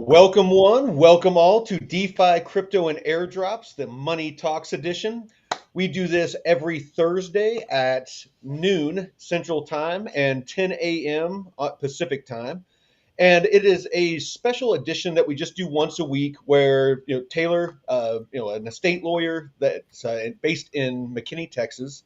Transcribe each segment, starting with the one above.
Welcome one, welcome all to DeFi, Crypto, and Airdrops, the Money Talks edition. We do this every Thursday at noon Central Time and 10 a.m. Pacific Time. And it is a special edition that we just do once a week where, Taylor, an estate lawyer that's based in McKinney, Texas,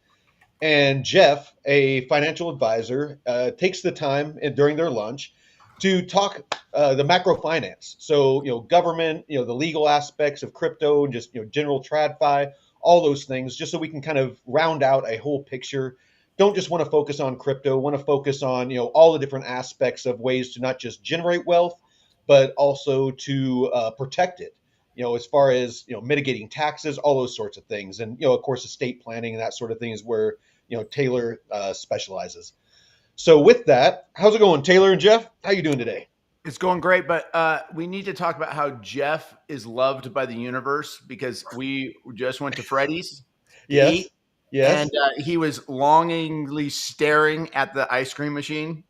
and Jeff, a financial advisor, takes the time during their lunch to talk the macro finance. So, government, the legal aspects of crypto, and just, general TradFi, all those things, just so we can kind of round out a whole picture. Don't just want to focus on crypto, want to focus on, all the different aspects of ways to not just generate wealth, but also to protect it, as far as, mitigating taxes, all those sorts of things. And, of course, estate planning and that sort of thing is where, Taylor specializes. So with that, how's it going, Taylor and Jeff? How you doing today? It's going great, but we need to talk about how Jeff is loved by the universe because we just went to Freddy's to eat. Yes. And he was longingly staring at the ice cream machine.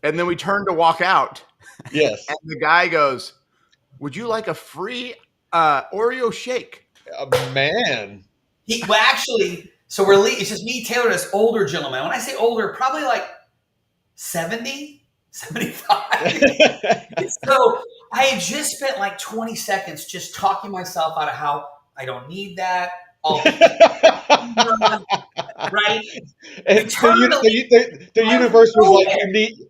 and then we turned to walk out. Yes. And the guy goes, "Would you like a free Oreo shake?" Man. It's just me, Taylor, this older gentleman. When I say older, probably like 70, 75. So I had just spent like 20 seconds just talking myself out of how I don't need that. Right? And the universe was like,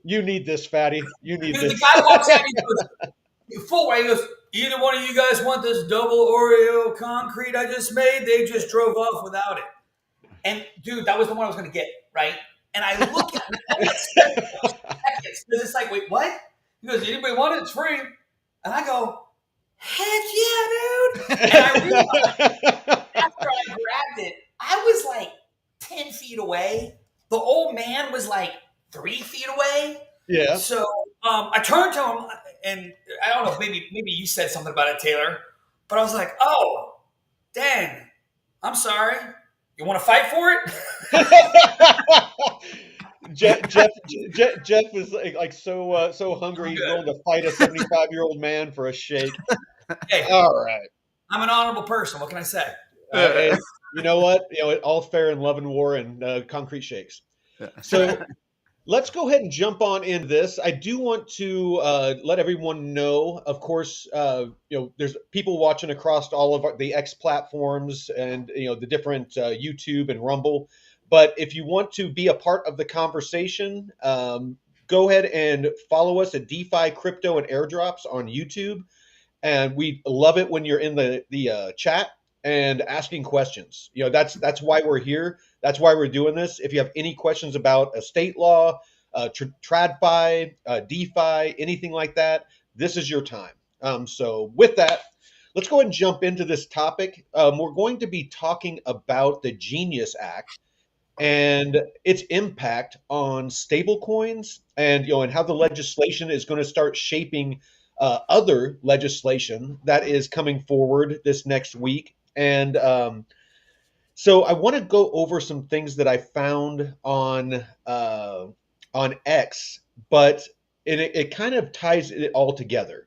you need this, fatty. You need this. The guy walks out and he goes, full way, he goes, "Either one of you guys want this double Oreo concrete I just made?" They just drove off without it. And dude, that was the one I was going to get, right? And I look at it, because it's like, wait, what? He goes, "Anybody want it? It's free." And I go, "Heck yeah, dude!" And I realized after I grabbed it, I was like 10 feet away. The old man was like 3 feet away. Yeah. So I turned to him, and I don't know, maybe you said something about it, Taylor, but I was like, "Oh, dang, I'm sorry. You want to fight for it?" Jeff was like so hungry, he's willing to fight a 75-year-old man for a shake. Hey, all right. I'm an honorable person. What can I say? You know what? All fair in love and war and concrete shakes. So let's go ahead and jump on in this. I do want to let everyone know, of course, there's people watching across all of the X platforms and, the different YouTube and Rumble. But if you want to be a part of the conversation, go ahead and follow us at DeFi, Crypto, and Airdrops on YouTube. And we love it when you're in the chat and asking questions. That's why we're here. That's why we're doing this. If you have any questions about estate law, TradFi, DeFi, anything like that, this is your time. So with that, let's go ahead and jump into this topic. We're going to be talking about the Genius Act and its impact on stablecoins and how the legislation is going to start shaping other legislation that is coming forward this next week. And so I want to go over some things that I found on X, but it kind of ties it all together.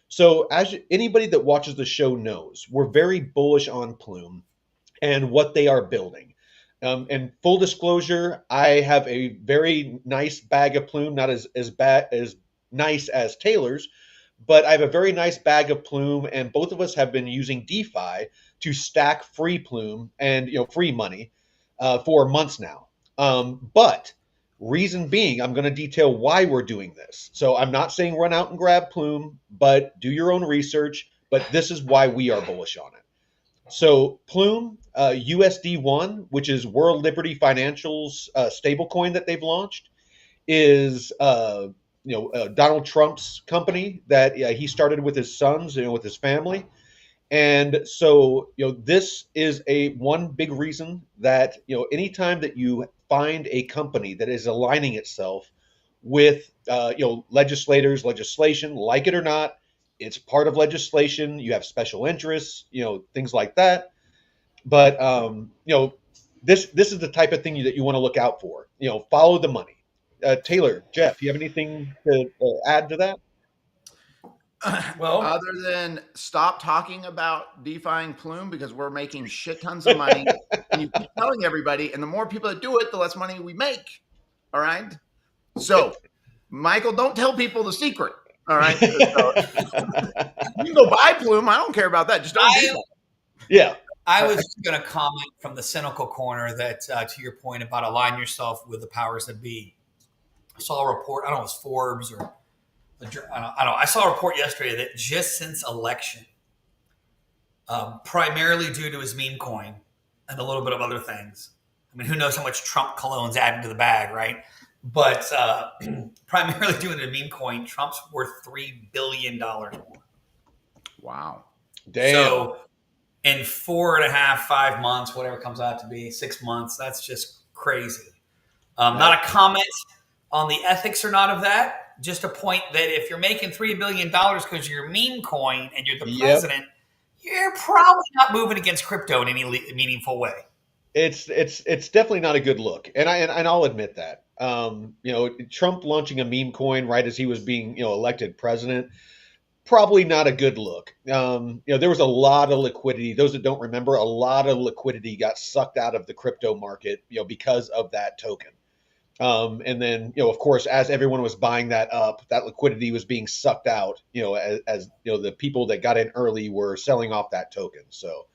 So as anybody that watches the show knows, we're very bullish on Plume and what they are building. And full disclosure, I have a very nice bag of Plume, not as nice as Taylor's, but I have a very nice bag of Plume, and both of us have been using DeFi to stack free Plume and free money for months now. But reason being, I'm going to detail why we're doing this. So I'm not saying run out and grab Plume, but do your own research. But this is why we are bullish on it. So Plume, USD1, which is World Liberty Financial's stablecoin that they've launched, is Donald Trump's company that he started with his sons, with his family. And so, this is one big reason that, anytime that you find a company that is aligning itself with, legislation, like it or not, it's part of legislation. You have special interests, things like that. But, this is the type of thing that you want to look out for, follow the money. Taylor, Jeff, you have anything to add to that? Well, other than stop talking about DeFiing Plume because we're making shit tons of money, and you keep telling everybody, and the more people that do it, the less money we make. All right. So, Michael, don't tell people the secret. All right. So, you can go buy Plume. I don't care about that. Just don't do that. Yeah. I was going to comment from the cynical corner that, to your point about align yourself with the powers that be. I saw a report. I don't know if it's Forbes or I don't know. I saw a report yesterday that just since election, primarily due to his meme coin and a little bit of other things. I mean, who knows how much Trump cologne's added to the bag, right? But primarily due to the meme coin, Trump's worth $3 billion more. Wow. Damn. So in 4.5, 5 months, whatever it comes out to be, 6 months, that's just crazy. Not a comment on the ethics or not of that. Just a point that if you're making $3 billion because you're a meme coin and you're the president, you're probably not moving against crypto in any meaningful way. It's definitely not a good look, and I'll admit that. Trump launching a meme coin right as he was being elected president, probably not a good look. There was a lot of liquidity. Those that don't remember, a lot of liquidity got sucked out of the crypto market, because of that token. And then, of course, as everyone was buying that up, that liquidity was being sucked out, as the people that got in early were selling off that token. So,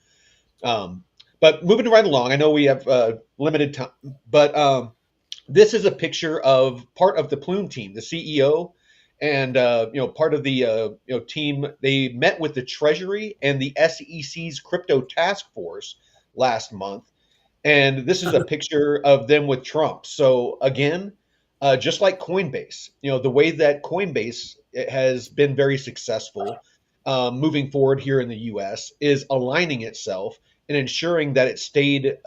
but moving right along, I know we have limited time, but this is a picture of part of the Plume team, the CEO, and part of the team. They met with the Treasury and the SEC's crypto task force last month. And this is a picture of them with Trump. So again, just like Coinbase, the way that Coinbase has been very successful moving forward here in the U.S. is aligning itself and ensuring that it stayed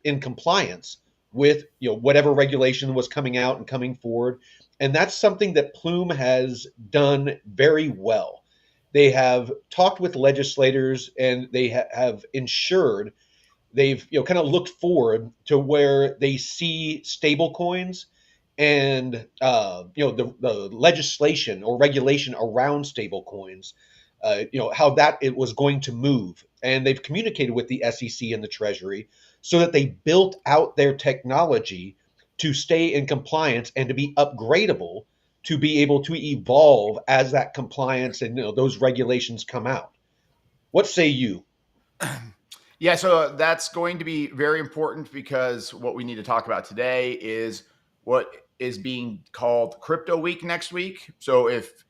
in compliance with whatever regulation was coming out and coming forward. And that's something that Plume has done very well. They have talked with legislators and they have ensured. They've kind of looked forward to where they see stable coins and the legislation or regulation around stable coins, how that it was going to move. And they've communicated with the SEC and the Treasury so that they built out their technology to stay in compliance and to be upgradable to be able to evolve as that compliance and those regulations come out. What say you? Yeah, so that's going to be very important because what we need to talk about today is what is being called Crypto Week next week. So if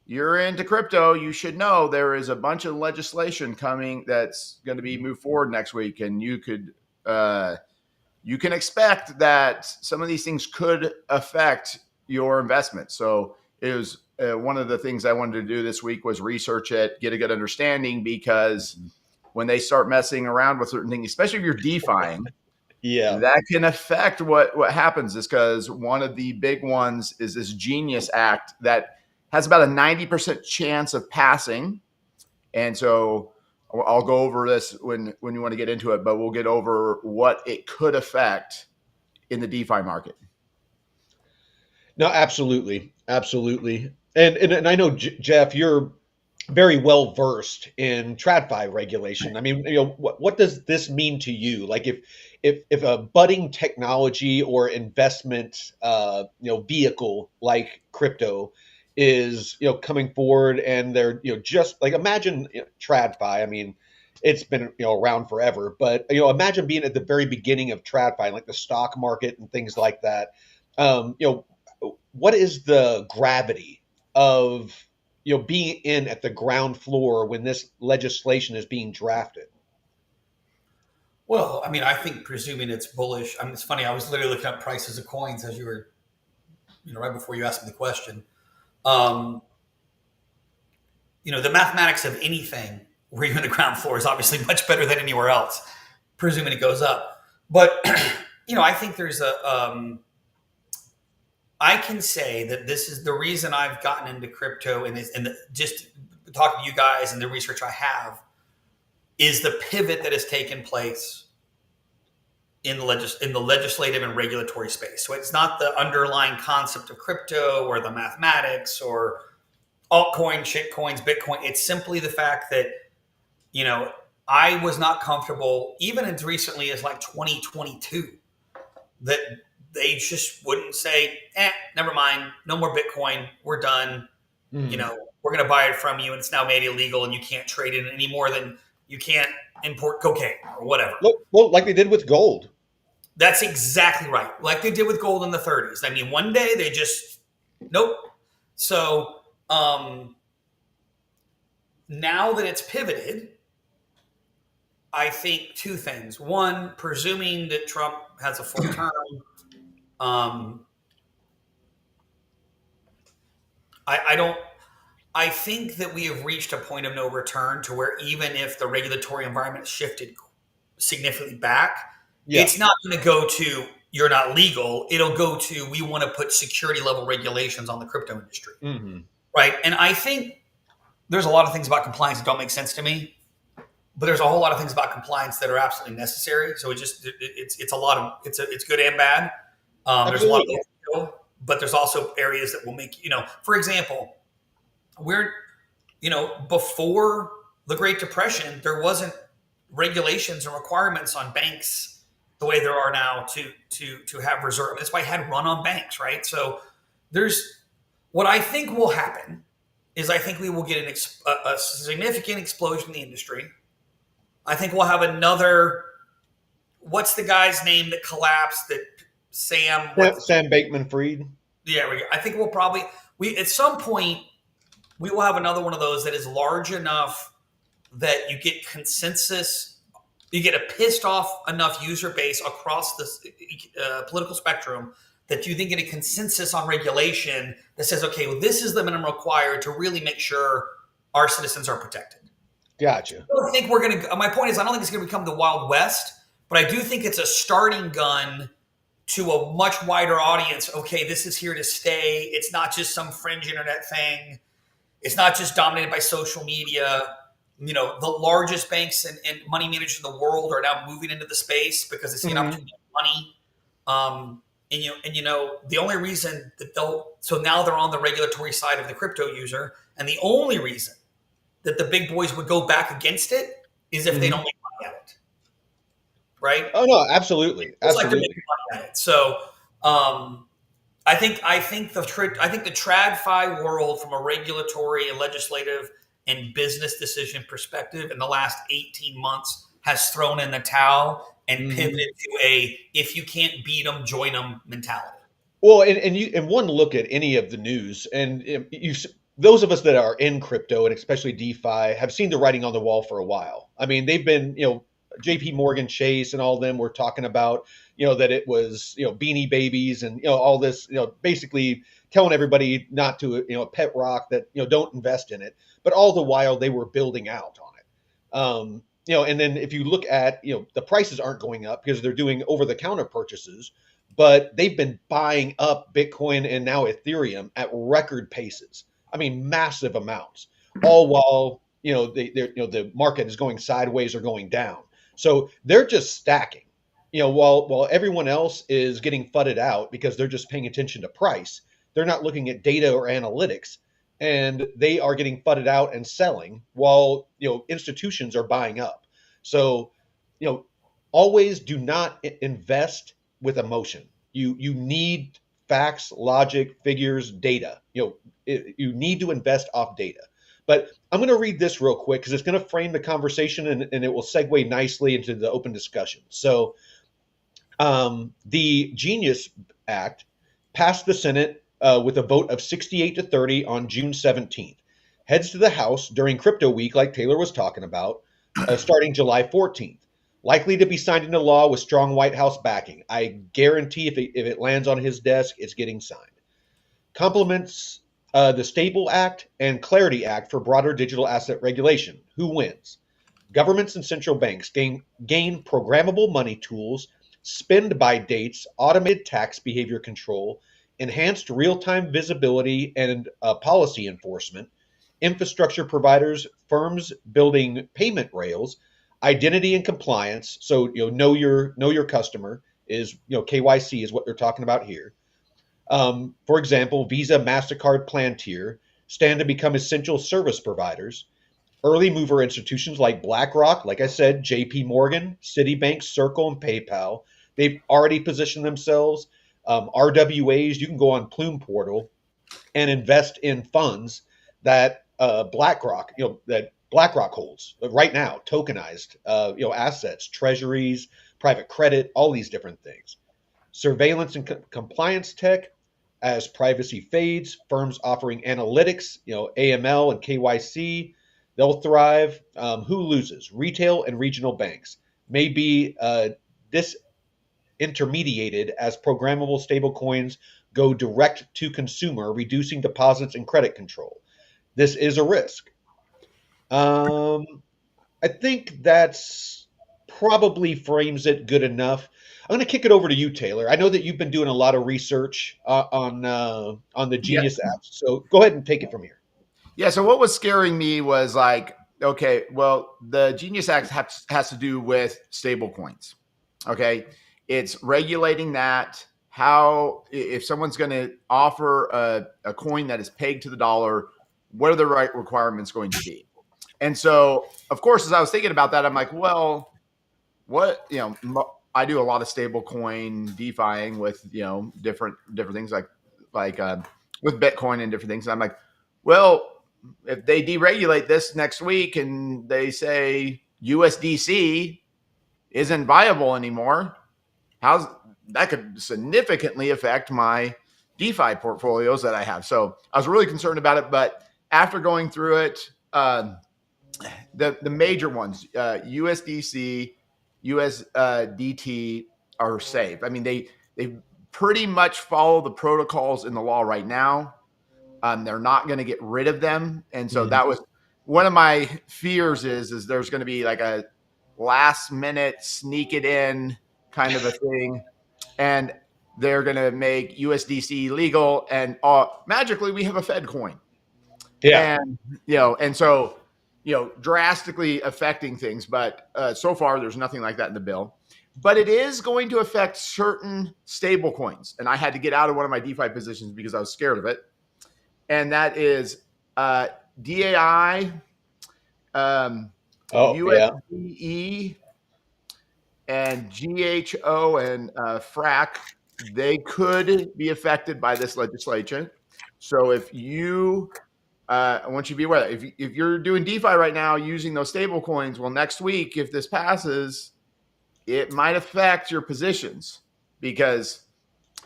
you're into crypto, you should know there is a bunch of legislation coming that's going to be moved forward next week, and you can expect that some of these things could affect your investment. So it was one of the things I wanted to do this week was research it, get a good understanding, because when they start messing around with certain things, especially if you're DeFiing, that can affect what happens. Is because one of the big ones is this Genius Act that has about a 90% chance of passing. And so I'll go over this when you want to get into it, but we'll get over what it could affect in the DeFi market. No, absolutely. Absolutely. And I know, Jeff, you're very well versed in TradFi regulation. I mean, what does this mean to you? Like if a budding technology or investment, vehicle like crypto is, coming forward and they're, just like imagine TradFi. I mean, it's been, around forever, but, imagine being at the very beginning of TradFi, like the stock market and things like that. What is the gravity of, being in at the ground floor when this legislation is being drafted? Well, I mean, I think presuming it's bullish. I mean, it's funny. I was literally looking up prices of coins as you were, right before you asked me the question. The mathematics of anything where you're in the ground floor is obviously much better than anywhere else, presuming it goes up. But, I think there's I can say that this is the reason I've gotten into crypto and just talking to you guys and the research I have is the pivot that has taken place in the legislative and regulatory space. So it's not the underlying concept of crypto or the mathematics or altcoin, shitcoins, Bitcoin. It's simply the fact that, I was not comfortable, even as recently as like 2022, that they just wouldn't say, never mind, no more Bitcoin, we're done. We're going to buy it from you, and it's now made illegal, and you can't trade it any more than you can't import cocaine or whatever. Well, like they did with gold. That's exactly right. Like they did with gold in the 30s. I mean, one day they just, nope. So now that it's pivoted, I think two things. One, presuming that Trump has a full term, I think that we have reached a point of no return to where even if the regulatory environment shifted significantly back, it's not going to go to you're not legal. It'll go to we want to put security level regulations on the crypto industry. Right. And I think there's a lot of things about compliance that don't make sense to me, but there's a whole lot of things about compliance that are absolutely necessary. So it's a lot of it's good and bad. There's a lot of, but there's also areas that will make, for example, before the Great Depression, there wasn't regulations and requirements on banks the way there are now to have reserve. That's why I had run on banks, right? So what I think will happen is I think we will get a significant explosion in the industry. I think we'll have another, what's the guy's name that collapsed that Sam Bankman-Fried? Yeah, I think we'll probably, at some point, we will have another one of those that is large enough that you get consensus, you get a pissed off enough user base across the political spectrum that you then get a consensus on regulation that says, okay, well, this is the minimum required to really make sure our citizens are protected. Gotcha. I don't think my point is, I don't think it's going to become the Wild West, but I do think it's a starting gun to a much wider audience. Okay, this is here to stay. It's not just some fringe internet thing. It's not just dominated by social media. The largest banks and money managers in the world are now moving into the space because they see an opportunity to make money. The only reason that so now they're on the regulatory side of the crypto user, and the only reason that the big boys would go back against it is if they don't make money at it. Right? Oh no, absolutely. It's like they're making money at it. So I think the TradFi world, from a regulatory and legislative and business decision perspective, in the last 18 months has thrown in the towel and pivoted to a if you can't beat them, join them mentality. Well, and one look at any of the news, and those of us that are in crypto and especially DeFi have seen the writing on the wall for a while. I mean, they've been, JP Morgan Chase and all of them were talking about, that it was, Beanie Babies and, all this, basically telling everybody not to, pet rock, that, don't invest in it. But all the while they were building out on it. And then if you look at, the prices aren't going up because they're doing over-the-counter purchases, but they've been buying up Bitcoin and now Ethereum at record paces. I mean, massive amounts, all while, the market is going sideways or going down. So they're just stacking, while everyone else is getting fudded out because they're just paying attention to price. They're not looking at data or analytics, and they are getting fudded out and selling while, institutions are buying up. So, always do not invest with emotion. You need facts, logic, figures, data. You need to invest off data. But I'm going to read this real quick because it's going to frame the conversation and it will segue nicely into the open discussion. So the Genius Act passed the Senate with a vote of 68-30 on June 17th. Heads to the House during Crypto Week, like Taylor was talking about, starting July 14th. Likely to be signed into law with strong White House backing. I guarantee if it lands on his desk, it's getting signed. Complements the Stable Act and Clarity Act for broader digital asset regulation. Who wins? Governments and central banks gain programmable money tools, spend by dates, automated tax behavior control, enhanced real-time visibility and policy enforcement, infrastructure providers, firms building payment rails, identity and compliance. So know your customer is KYC is what they're talking about here. For example, Visa, MasterCard, Palantir stand to become essential service providers. Early mover institutions like BlackRock, like I said, JP Morgan, Citibank, Circle, and PayPal, they've already positioned themselves. RWAs, you can go on Plume Portal and invest in funds that BlackRock holds right now, tokenized, assets, treasuries, private credit, all these different things. Surveillance and compliance tech, as privacy fades, firms offering analytics, AML and KYC, they'll thrive. Who loses? Retail and regional banks may be disintermediated as programmable stablecoins go direct to consumer, reducing deposits and credit control. This is a risk. I think that's probably frames it good enough. I'm going to kick it over to you, Taylor. I know that you've been doing a lot of research on the Genius app, so go ahead and take it from here. Yeah. So what was scaring me was like, okay, well, the Genius Act has to do with stable coins. Okay, it's regulating that. How, if someone's going to offer a coin that is pegged to the dollar, what are the right requirements going to be? And so, of course, as I was thinking about that, I'm like, well, what, I do a lot of stable coin DeFiing with, different things like with Bitcoin and different things. And I'm like, well, if they deregulate this next week and they say USDC isn't viable anymore, that could significantly affect my DeFi portfolios that I have. So I was really concerned about it, but after going through it, the major ones, USDC, USDT are safe. I mean, they pretty much follow the protocols in the law right now. They're not going to get rid of them. And so that was one of my fears is there's going to be like a last minute sneak it in kind of a thing. And they're going to make USDC legal and magically we have a Fed coin. Yeah. And, and so, drastically affecting things. But so far, there's nothing like that in the bill. But it is going to affect certain stable coins. And I had to get out of one of my DeFi positions because I was scared of it. And that is DAI, USDE, and GHO and FRAC. They could be affected by this legislation. So if you, I want you to be aware that if you're doing DeFi right now using those stable coins, well, next week, if this passes, it might affect your positions because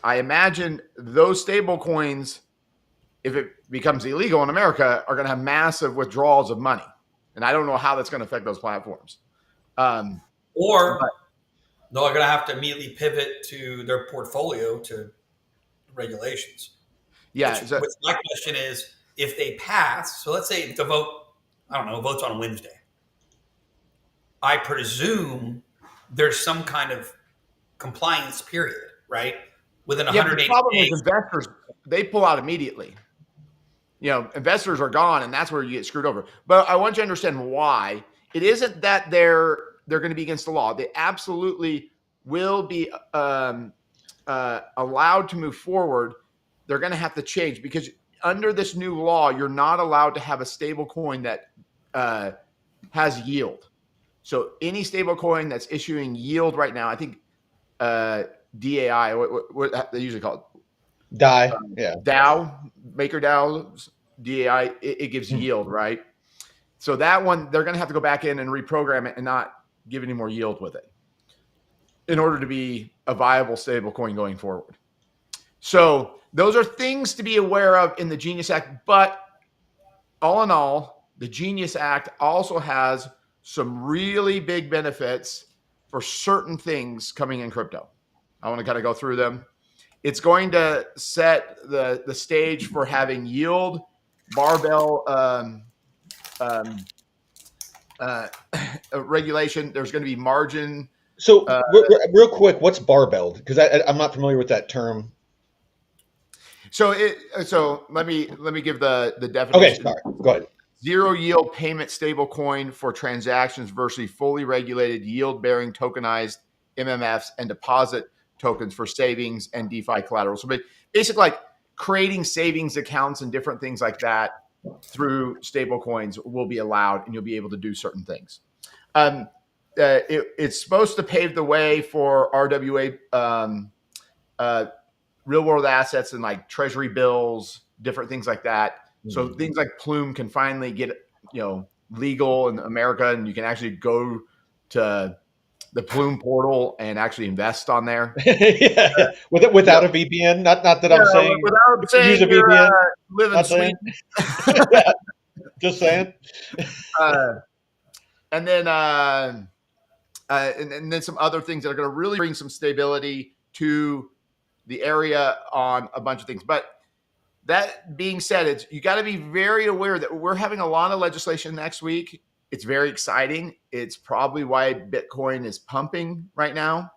I imagine those stable coins, if it becomes illegal in America, are going to have massive withdrawals of money. And I don't know how that's going to affect those platforms. Or they're going to have to immediately pivot to their portfolio to regulations. Yeah. Which my question is, if they pass, so let's say the vote, vote's on Wednesday. I presume there's some kind of compliance period, right? Within 180 days. The problem is investors, they pull out immediately. Investors are gone, and that's where you get screwed over. But I want you to understand why. It isn't that they're going to be against the law. They absolutely will be allowed to move forward. They're going to have to change because under this new law, you're not allowed to have a stable coin that has yield. So any stable coin that's issuing yield right now, I think DAI, what they usually call it? DAI, DAO, MakerDAO, DAI, it gives yield, right? So that one, they're going to have to go back in and reprogram it and not give any more yield with it in order to be a viable stable coin going forward. So those are things to be aware of in the Genius Act. But all in all, the Genius Act also has some really big benefits for certain things coming in crypto. I want to kind of go through them. It's going to set the stage for having yield, barbell regulation. There's going to be margin. So real quick, what's barbelled? Because I'm not familiar with that term. So let me give the definition. Okay, sorry. Go ahead. zero yield payment stablecoin for transactions versus fully regulated yield-bearing tokenized MMFs and deposit tokens for savings and DeFi collateral. So basically, like creating savings accounts and different things like that through stablecoins will be allowed, and you'll be able to do certain things. It's supposed to pave the way for RWA real world assets and like treasury bills, different things like that. So things like Plume can finally get, legal in America, and you can actually go to the Plume portal and actually invest on there. Without a VPN. Not that I'm saying without saying use a VPN. Live in Sweden. Just saying. And then some other things that are going to really bring some stability to the area on a bunch of things. But that being said, you got to be very aware that we're having a lot of legislation next week. It's very exciting. It's probably why Bitcoin is pumping right now,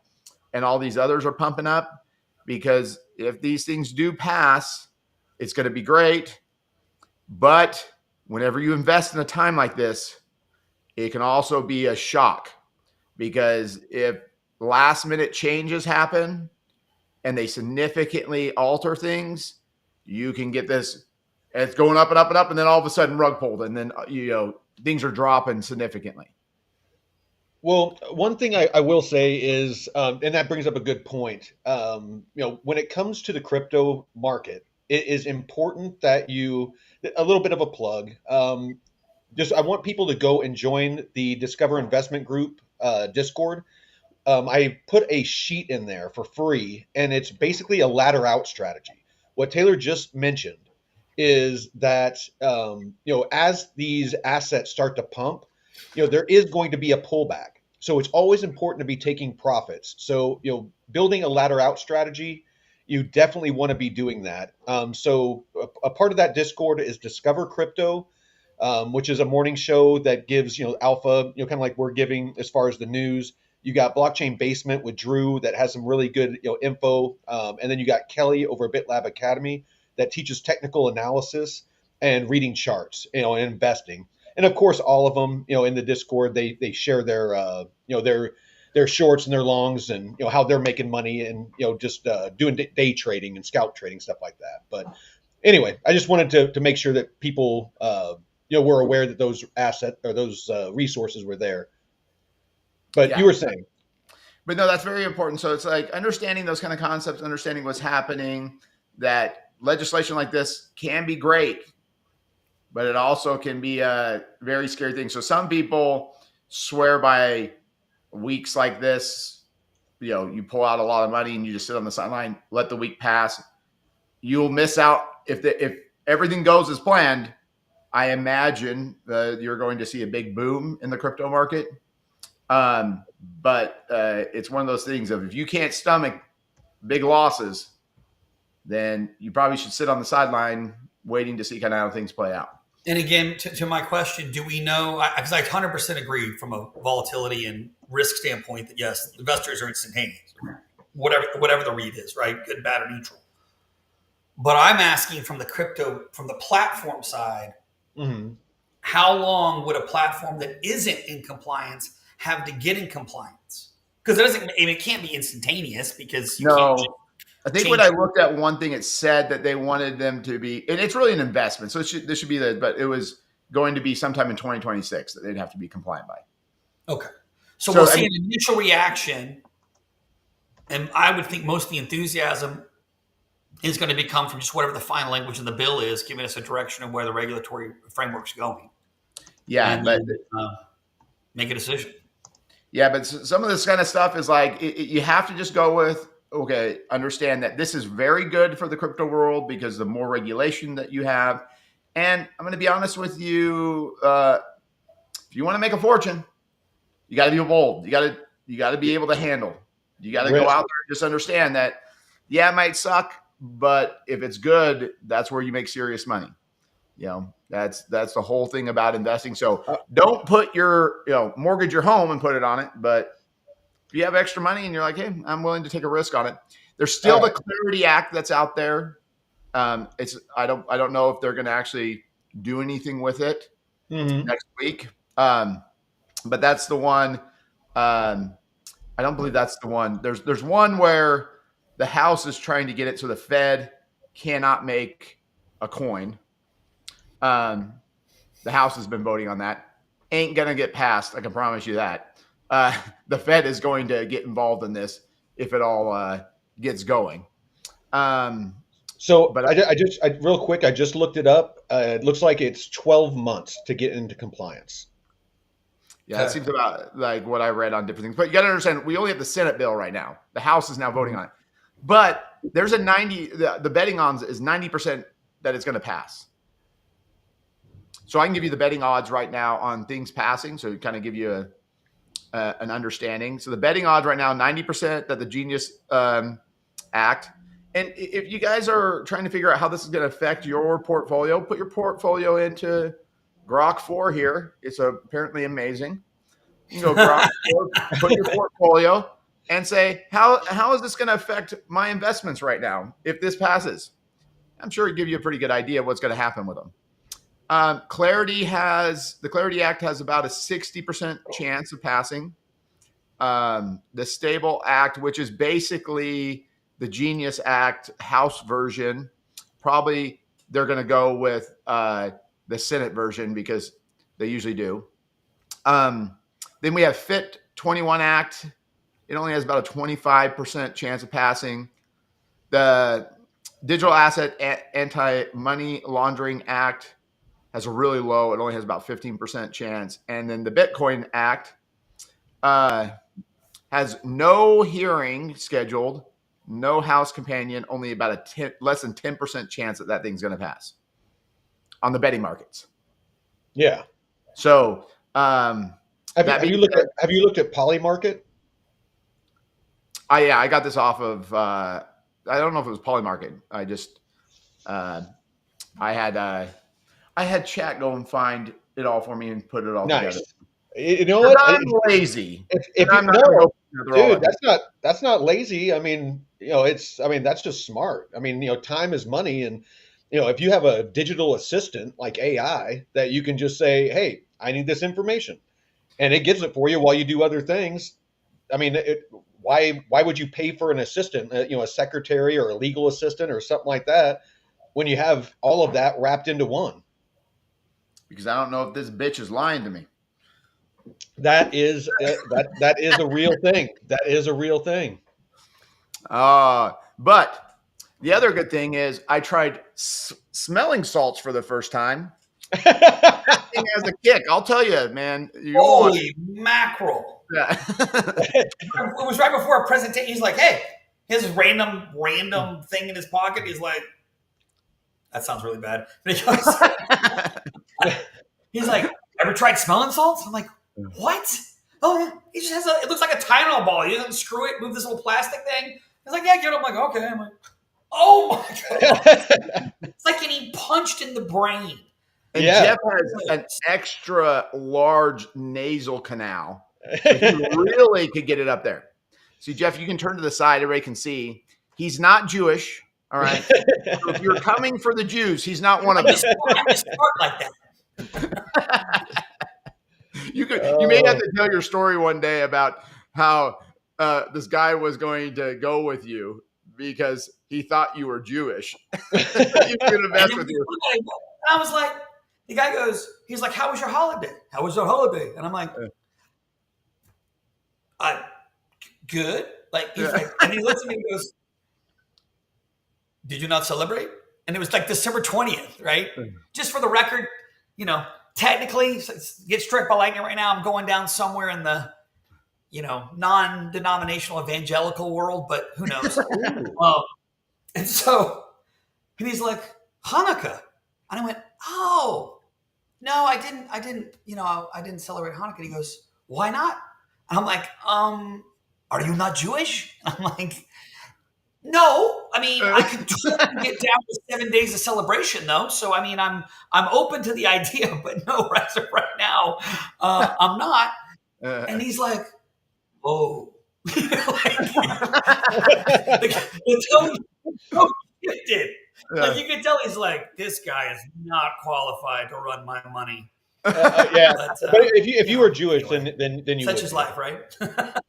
and all these others are pumping up, because if these things do pass, it's going to be great. But whenever you invest in a time like this, it can also be a shock, because if last minute changes happen and they significantly alter things, you can get this, and it's going up and up and up, and then all of a sudden rug pulled, and then things are dropping significantly. Well, one thing I will say is, and that brings up a good point. When it comes to the crypto market, it is important that a little bit of a plug. I want people to go and join the Discover Investment Group Discord. I put a sheet in there for free, and it's basically a ladder out strategy. What Taylor just mentioned is that, as these assets start to pump, there is going to be a pullback. So it's always important to be taking profits. So, building a ladder out strategy, you definitely want to be doing that. So a part of that Discord is Discover Crypto, which is a morning show that gives, alpha, kind of like we're giving as far as the news. You got Blockchain Basement with Drew that has some really good, info. And then you got Kelly over at BitLab Academy that teaches technical analysis and reading charts, and investing. And of course, all of them, in the Discord, they share their shorts and their longs, and how they're making money, and just doing day trading and scalp trading, stuff like that. But anyway, I just wanted to make sure that people were aware that those assets or those resources were there. But yeah. You were saying. But no, that's very important. So it's like understanding those kind of concepts, understanding what's happening, that legislation like this can be great, but it also can be a very scary thing. So some people swear by weeks like this, you pull out a lot of money and you just sit on the sideline, let the week pass. You'll miss out if everything goes as planned. I imagine you're going to see a big boom in the crypto market. But it's one of those things of, if you can't stomach big losses, then you probably should sit on the sideline waiting to see kind of how things play out. And again, to my question, do we know, because I 100% agree from a volatility and risk standpoint that yes, investors are instantaneous, whatever the read is, right? Good, bad, or neutral. But I'm asking from the platform side, how long would a platform that isn't in compliance have to get in compliance? Because it can't be instantaneous, because you can't. I think when I looked at one thing, it said that they wanted them to be, and it's really an investment. So this should be but it was going to be sometime in 2026 that they'd have to be compliant by. Okay. So we'll see an initial reaction. And I would think most of the enthusiasm is going to come from just whatever the final language in the bill is, giving us a direction of where the regulatory framework's going. Yeah. But make a decision. Yeah. But some of this kind of stuff is like, you have to just go with, okay, understand that this is very good for the crypto world, because the more regulation that you have, and I'm going to be honest with you, if you want to make a fortune, you got to be bold. You got to be able to handle. You got to go out there and just understand that, yeah, it might suck, but if it's good, that's where you make serious money. That's the whole thing about investing. So don't put mortgage your home and put it on it, but if you have extra money and you're like, hey, I'm willing to take a risk on it. There's still the Clarity Act that's out there. I don't know if they're going to actually do anything with it. next week. But that's the one. I don't believe that's the one. There's one where the House is trying to get it so the Fed cannot make a coin. The House has been voting on that. Ain't gonna get passed. I can promise you that. The Fed is going to get involved in this if it all gets going. But I real quick, I just looked it up. It looks like it's 12 months to get into compliance. Yeah, it seems about like what I read on different things. But you got to understand, we only have the Senate bill right now. The House is now voting on it. But there's a 90, the betting odds is 90% that it's going to pass. So I can give you the betting odds right now on things passing. So kind of give you an understanding. So the betting odds right now, 90% that the Genius Act. And if you guys are trying to figure out how this is going to affect your portfolio, put your portfolio into Grok 4 here. It's apparently amazing. You can go Grok 4, put your portfolio, and say, how is this going to affect my investments right now if this passes? I'm sure it'll give you a pretty good idea of what's going to happen with them. The Clarity Act has about a 60% chance of passing. The Stable Act, which is basically the Genius Act House version, probably they're going to go with the Senate version because they usually do. Then we have FIT 21 Act. It only has about a 25% chance of passing. The Digital Asset Anti-Money Laundering Act has a really low. It only has about 15% chance. And then the Bitcoin Act has no hearing scheduled, no House companion, only about less than 10% chance that thing's going to pass on the betting markets. Yeah. So have you looked at Polymarket? Yeah, I got this off of I don't know if it was Polymarket. I just I had chat go and find it all for me and put it all together. You know what? I'm lazy. If I'm not, dude, that's not lazy. I mean, that's just smart. I mean, time is money, and if you have a digital assistant like AI that you can just say, "Hey, I need this information," and it gives it for you while you do other things. I mean, why would you pay for an assistant, a secretary or a legal assistant or something like that, when you have all of that wrapped into one? Because I don't know if this bitch is lying to me. That is that is a real thing. That is a real thing. But the other good thing is I tried smelling salts for the first time. That thing has a kick. I'll tell you, man. Holy mackerel. Yeah. It was right before a presentation. He's like, hey, his random thing in his pocket. He's like, that sounds really bad. He's like, ever tried smelling salts? I'm like, what? Oh, yeah. He just has it looks like a Tylenol ball. He doesn't screw it, move this little plastic thing. He's like, yeah, get it. I'm like, okay. I'm like, oh my God. It's like getting punched in the brain. And Jeff has an extra large nasal canal. So he really could get it up there. See, Jeff, you can turn to the side. Everybody can see. He's not Jewish. All right. So if you're coming for the Jews, he's not one of them. I'm just smart like that. You may have to tell your story one day about how this guy was going to go with you because he thought you were Jewish. He's going to mess with you. I was like, the guy goes, he's like, how was your holiday? How was your holiday? And I'm like, good. Like, he's like, and he looks at me and goes, did you not celebrate? And it was like December 20th, right? Just for the record, technically, get struck by lightning right now. I'm going down somewhere in the, non-denominational evangelical world, but who knows? And he's like, Hanukkah. And I went, oh, no, I didn't, I didn't celebrate Hanukkah. And he goes, why not? And I'm like, are you not Jewish? And I'm like, no, I mean, I could totally get down to 7 days of celebration, though. So, I mean, I'm open to the idea, but no, as of right now, I'm not. And he's like, "Oh," the tone shifted. Like you can tell, he's like, "This guy is not qualified to run my money." Yeah, But, but if you were Jewish, anyway, then you such would is be. life, right?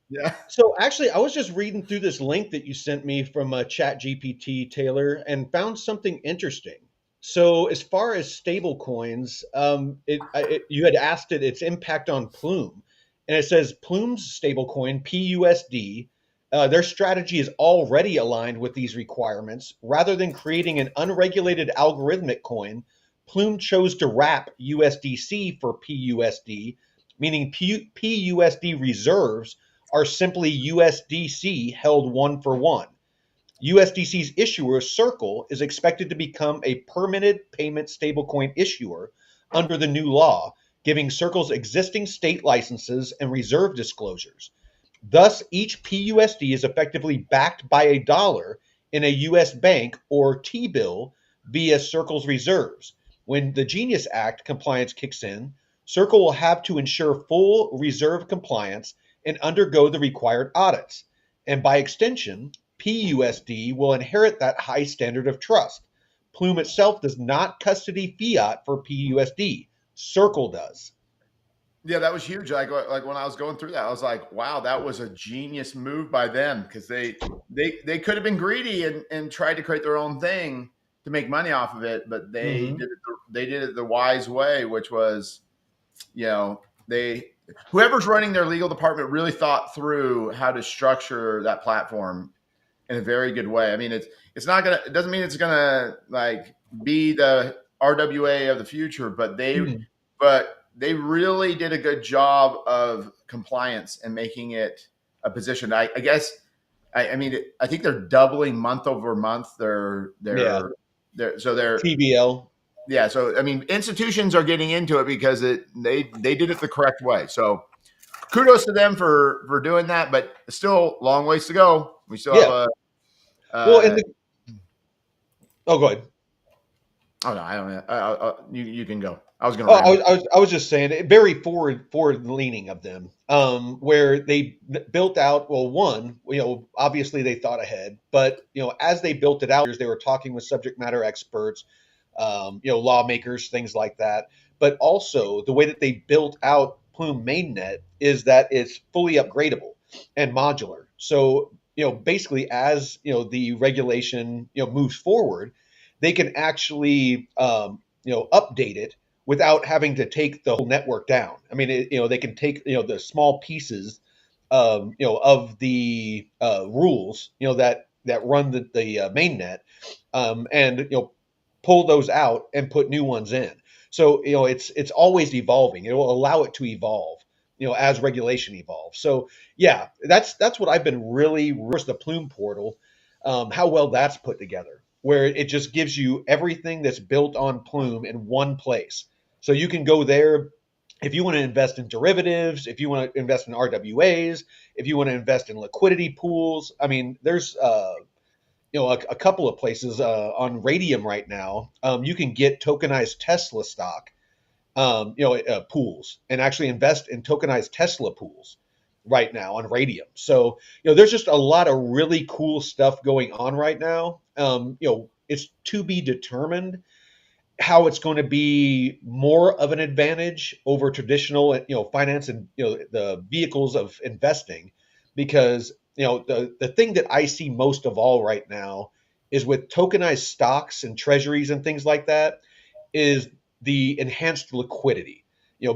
Yeah. So actually, I was just reading through this link that you sent me from Chat GPT, Taylor, and found something interesting. So as far as stable coins, you had asked it its impact on Plume, and it says Plume's stable coin, PUSD, their strategy is already aligned with these requirements. Rather than creating an unregulated algorithmic coin, Plume chose to wrap USDC for PUSD, meaning PUSD reserves are simply USDC held one for one. USDC's issuer, Circle, is expected to become a permanent payment stablecoin issuer under the new law, giving Circle's existing state licenses and reserve disclosures. Thus, each PUSD is effectively backed by a dollar in a US bank or T bill via Circle's reserves. When the Genius Act compliance kicks in, Circle will have to ensure full reserve compliance and undergo the required audits. And by extension, PUSD will inherit that high standard of trust. Plume itself does not custody fiat for PUSD. Circle does. Yeah, that was huge. Like when I was going through that, I was like, wow, that was a genius move by them, because they could have been greedy and tried to create their own thing to make money off of it, but they did it the wise way, which was, whoever's running their legal department really thought through how to structure that platform in a very good way. I mean, it doesn't mean it's gonna like be the RWA of the future, but they really did a good job of compliance and making it a position. I guess, I think they're doubling month over month. They're TBL. Yeah. So, institutions are getting into it because they did it the correct way. So kudos to them for doing that, but still long ways to go. We still have go ahead. Oh no, I don't. You can go. I was going to. I was just saying, very forward leaning of them, where they built out. Well, one, obviously they thought ahead, but as they built it out, they were talking with subject matter experts, lawmakers, things like that. But also the way that they built out Plume mainnet is that it's fully upgradable and modular. So basically, as the regulation moves forward, they can actually update it without having to take the whole network down. I mean, they can take the small pieces of the rules that run the mainnet, and pull those out and put new ones in. So it's always evolving. It will allow it to evolve as regulation evolves. So yeah, that's what I've been really the Plume portal, how well that's put together, where it just gives you everything that's built on Plume in one place. So you can go there if you want to invest in derivatives, if you want to invest in RWAs, if you want to invest in liquidity pools. I mean, there's a couple of places on Radium right now. You can get tokenized Tesla stock, pools, and actually invest in tokenized Tesla pools right now on Radium. So there's just a lot of really cool stuff going on right now. It's to be determined how it's going to be more of an advantage over traditional finance and the vehicles of investing, because the thing that I see most of all right now is with tokenized stocks and treasuries and things like that is the enhanced liquidity.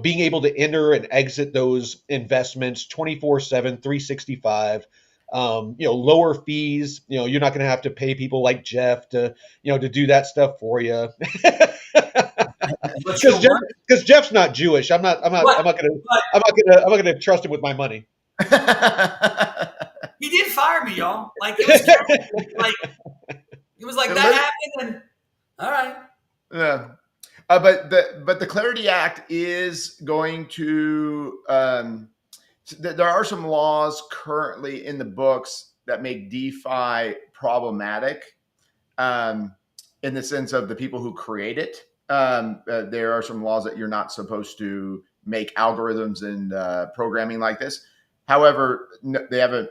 Being able to enter and exit those investments 24/7, 365. Lower fees. You're not going to have to pay people like Jeff to do that stuff for you. Because Jeff's not Jewish. I'm not gonna trust him with my money. He did fire me, y'all. Like it was like that happened, and all right. Yeah. But the Clarity Act is going to. There are some laws currently in the books that make DeFi problematic, in the sense of the people who create it. There are some laws that you're not supposed to make algorithms and programming like this. However, they haven't.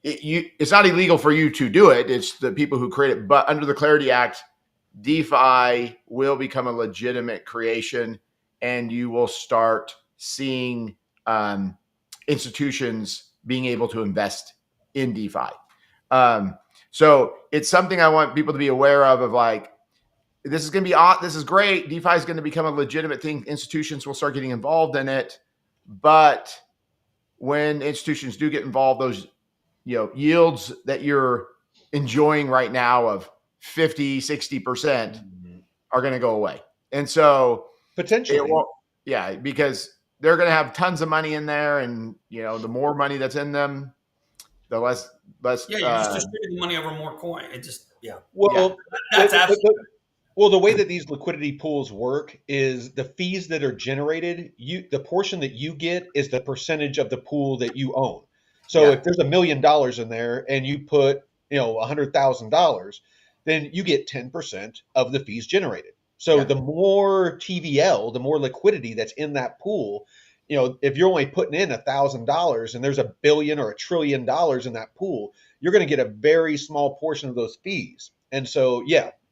It's not illegal for you to do it. It's the people who create it. But under the Clarity Act, DeFi will become a legitimate creation, and you will start seeing institutions being able to invest in DeFi. So it's something I want people to be aware of like, this is going to be, this is great. DeFi is going to become a legitimate thing. Institutions will start getting involved in it. But when institutions do get involved, those, yields that you're enjoying right now of 50, 60% are going to go away. And so potentially, because they're going to have tons of money in there, and the more money that's in them, the less. Yeah, you're just distributing money over more coin. It just Well, that's absolutely. Well, the way that these liquidity pools work is the fees that are generated. The portion that you get is the percentage of the pool that you own. So if there's $1 million in there and you put $100,000, then you get 10% of the fees generated. So the more TVL, the more liquidity that's in that pool, if you're only putting in $1,000 and there's $1 billion or $1 trillion in that pool, you're going to get a very small portion of those fees. And so,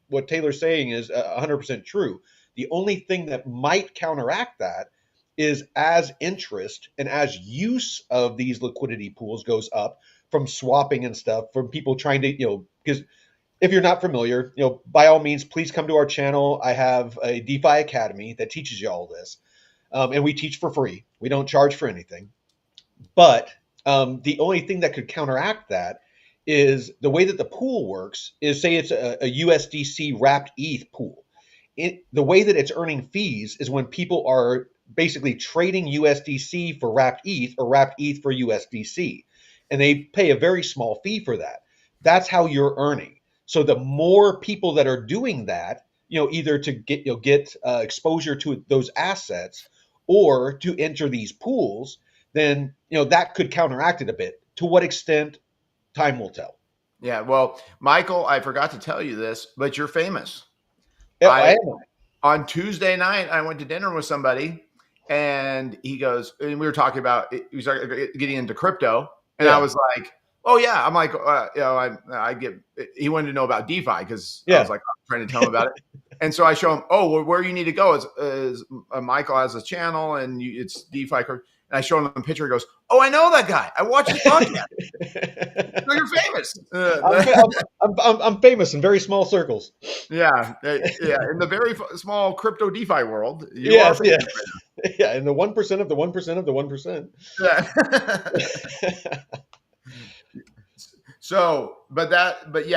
what Taylor's saying is 100% true. The only thing that might counteract that is as interest and as use of these liquidity pools goes up from swapping and stuff, from people trying to, because if you're not familiar, by all means, please come to our channel. I have a DeFi Academy that teaches you all this. And we teach for free. We don't charge for anything. But the only thing that could counteract that is the way that the pool works is, say it's a USDC wrapped ETH pool. The way that it's earning fees is when people are basically trading USDC for wrapped ETH or wrapped ETH for USDC. And they pay a very small fee for that. That's how you're earning. So the more people that are doing that, either to get exposure to those assets or to enter these pools, then that could counteract it a bit. To what extent, time will tell. Yeah, well, Michael, I forgot to tell you this, but you're famous. Yeah, on Tuesday night, I went to dinner with somebody, and he goes, and we were talking about, he started getting into crypto, and I was like, oh yeah, I'm like, he wanted to know about DeFi because I was like, I'm trying to tell him about it. And so I show him, where you need to go is Michael has a channel and it's DeFi. And I show him a picture. He goes, oh, I know that guy. I watch his podcast. So you're famous. I'm famous in very small circles. Yeah. In the very small crypto DeFi world, you are famous. Yeah, in the 1% of the 1% of the 1%. Yeah.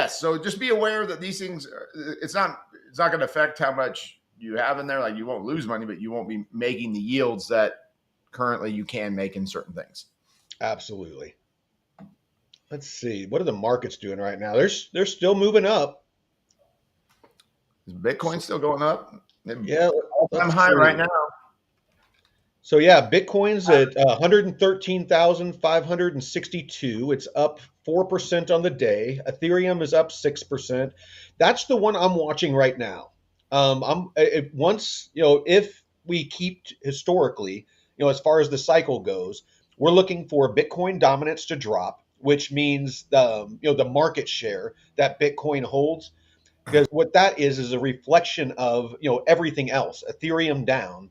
So just be aware that these things, it's not going to affect how much you have in there. Like, you won't lose money, but you won't be making the yields that currently you can make in certain things. Absolutely. Let's see. What are the markets doing right now? They're still moving up. Is Bitcoin still going up? Yeah. All-time high right now. So Bitcoin's at 113,562. It's up 4% on the day. Ethereum is up 6%. That's the one I'm watching right now. If we keep historically, as far as the cycle goes, we're looking for Bitcoin dominance to drop, which means the market share that Bitcoin holds, because what that is a reflection of everything else. Ethereum down,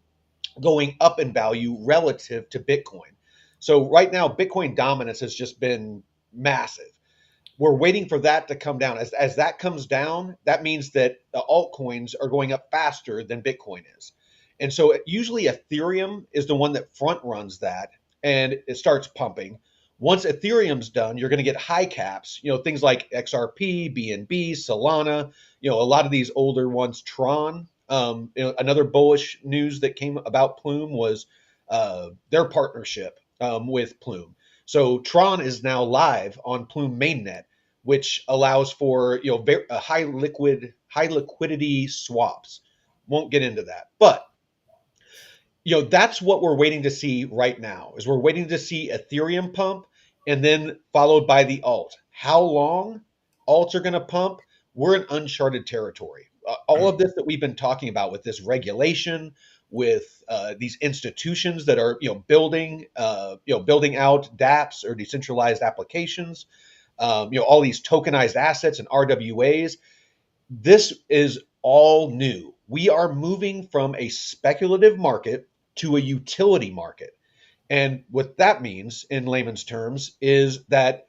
going up in value relative to Bitcoin. So right now, Bitcoin dominance has just been massive. We're waiting for that to come down. As that comes down, that means that the altcoins are going up faster than Bitcoin is. And so usually Ethereum is the one that front runs that, and it starts pumping. Once Ethereum's done, you're going to get high caps, things like XRP, BNB, Solana, a lot of these older ones, Tron. Another bullish news that came about Plume was their partnership with Plume. So Tron is now live on Plume mainnet, which allows for high liquidity swaps. Won't get into that, but that's what we're waiting to see right now. Is we're waiting to see Ethereum pump, and then followed by the alt. How long alts are going to pump? We're in uncharted territory. All of this that we've been talking about with this regulation, with these institutions that are building out dApps or decentralized applications, all these tokenized assets and RWAs. This is all new. we are moving from a speculative market to a utility market. And what that means in layman's terms is that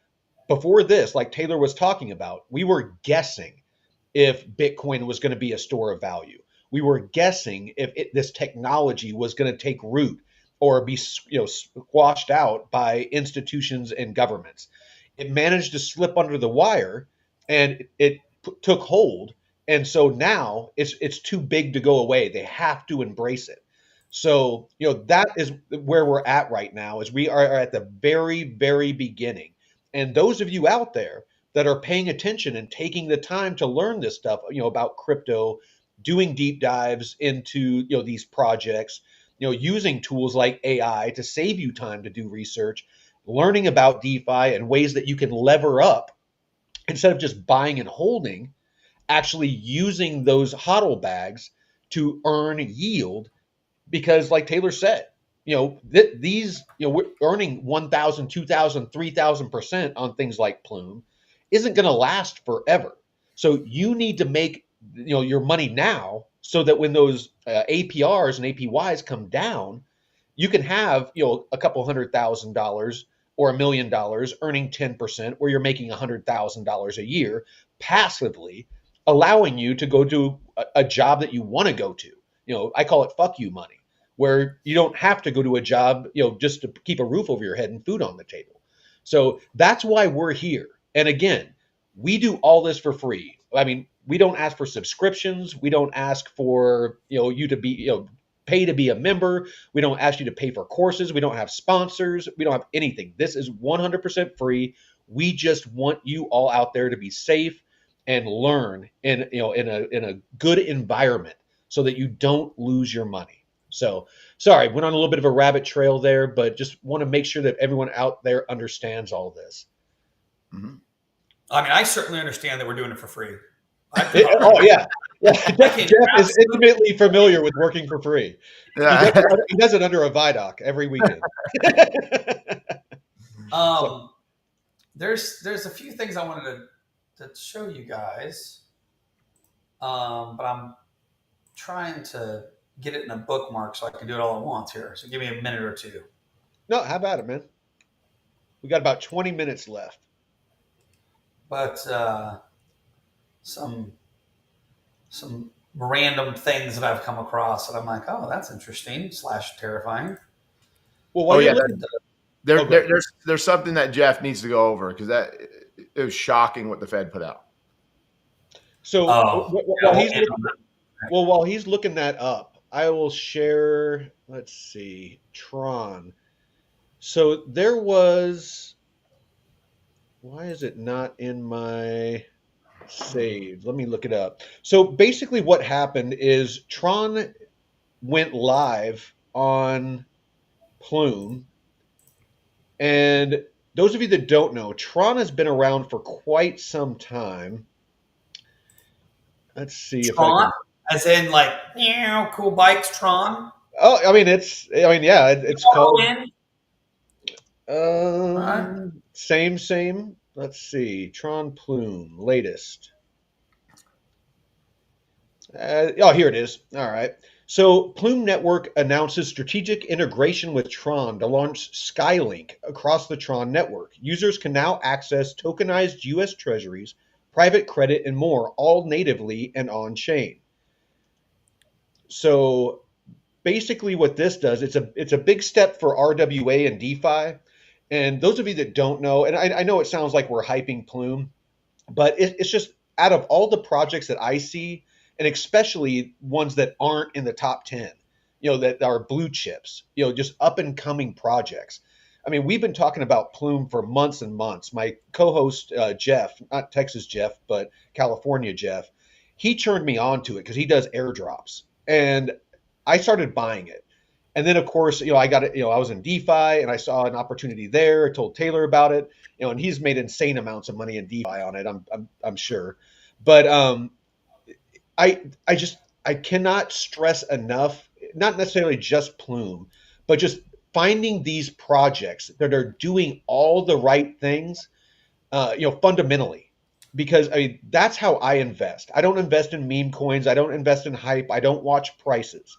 before this, like Taylor was talking about, we were guessing if Bitcoin was going to be a store of value. We were guessing if this technology was going to take root or be squashed out by institutions and governments. It managed to slip under the wire, and it took hold. And so now it's too big to go away. They have to embrace it. So, that is where we're at right now, is we are at the very, very beginning. And those of you out there that are paying attention and taking the time to learn this stuff, about crypto, doing deep dives into, these projects, using tools like AI to save you time to do research, learning about DeFi and ways that you can lever up instead of just buying and holding, actually using those HODL bags to earn yield. Because like Taylor said, these, we're earning 1,000, 2,000, 3,000% on things like Plume isn't going to last forever. So you need to make, your money now so that when those APRs and APYs come down, you can have, a couple $100,000 or $1 million earning 10%, where you're making $100,000 a year passively, allowing you to go do a job that you want to go to. I call it fuck you money, where you don't have to go to a job, just to keep a roof over your head and food on the table. So that's why we're here. And again, we do all this for free. I mean, we don't ask for subscriptions. We don't ask for, you to be, pay to be a member. We don't ask you to pay for courses. We don't have sponsors. We don't have anything. This is 100% free. We just want you all out there to be safe and learn in a good environment so that you don't lose your money. So, sorry, went on a little bit of a rabbit trail there, but just want to make sure that everyone out there understands all this. Mm-hmm. I mean, I certainly understand that we're doing it for free. Oh, yeah. Jeff is intimately familiar with working for free. Yeah. He does it under a Vidoc every weekend. There's a few things I wanted to show you guys, but I'm trying to get it in a bookmark so I can do it all at once here. So give me a minute or two. No, how about it, man? We got about 20 minutes left. But some random things that I've come across that I'm like, oh, that's interesting / terrifying. Well, there's something that Jeff needs to go over, because that it was shocking what the Fed put out. So while he's looking that up, I will share. Let's see, Tron. So there was. Why is it not in my saved? Let me look it up. So basically what happened is Tron went live on Plume. And those of you that don't know, Tron has been around for quite some time. Let's see. Tron? As in like, cool bikes, Tron? Oh, I mean, it's called... Same. Let's see. Tron Plume, latest. Here it is. All right. So Plume Network announces strategic integration with Tron to launch Skylink across the Tron network. Users can now access tokenized U.S. treasuries, private credit, and more, all natively and on-chain. So basically what this does, it's a big step for RWA and DeFi. And those of you that don't know, and I know it sounds like we're hyping Plume, but it's just out of all the projects that I see, and especially ones that aren't in the top 10, that are blue chips, just up and coming projects. I mean, we've been talking about Plume for months and months. My co-host, Jeff, not Texas Jeff, but California Jeff, he turned me on to it because he does airdrops, and I started buying it. And then, of course, I got it. I was in DeFi and I saw an opportunity there. I told Taylor about it, and he's made insane amounts of money in DeFi on it. I'm sure, but I cannot stress enough, not necessarily just Plume, but just finding these projects that are doing all the right things, fundamentally. because I mean that's how I invest. I don't invest in meme coins. I don't invest in hype. I don't watch prices.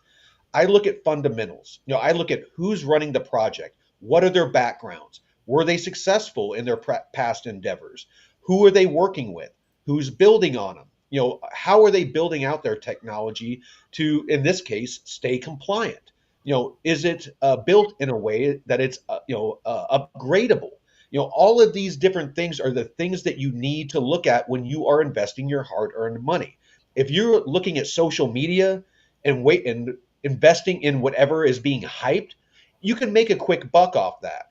I look at fundamentals. I look at who's running the project. What are their backgrounds? Were they successful in their past endeavors? Who are they working with? Who's building on them? How are they building out their technology to, in this case, stay compliant? Is it built in a way that it's upgradable? All of these different things are the things that you need to look at when you are investing your hard-earned money. If you're looking at social media and investing in whatever is being hyped, you can make a quick buck off that.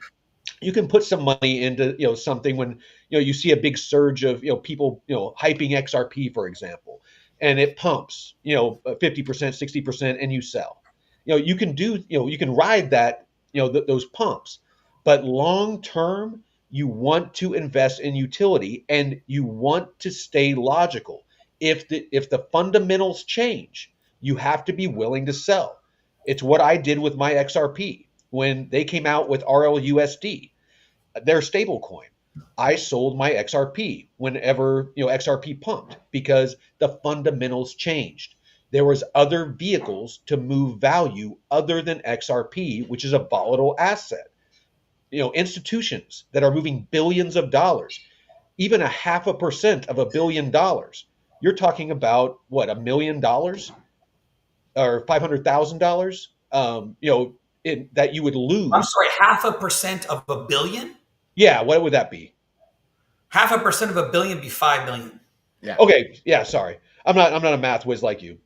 You can put some money into something when you see a big surge of people hyping XRP, for example, and it pumps 50%, 60%, and you sell. You can do you can ride that those pumps, but long term you want to invest in utility and you want to stay logical. If the fundamentals change, you have to be willing to sell. It's what I did with my XRP when they came out with RLUSD, their stable coin. I sold my XRP whenever XRP pumped because the fundamentals changed. There was other vehicles to move value other than XRP, which is a volatile asset. Institutions that are moving billions of dollars, even 0.5% of $1 billion. You're talking about what, $1 million or $500,000? That you would lose. I'm sorry, 0.5% of $1 billion? Yeah, what would that be? 0.5% of $1 billion be 5 million. Yeah. Okay. Yeah. Sorry, I'm not a math whiz like you.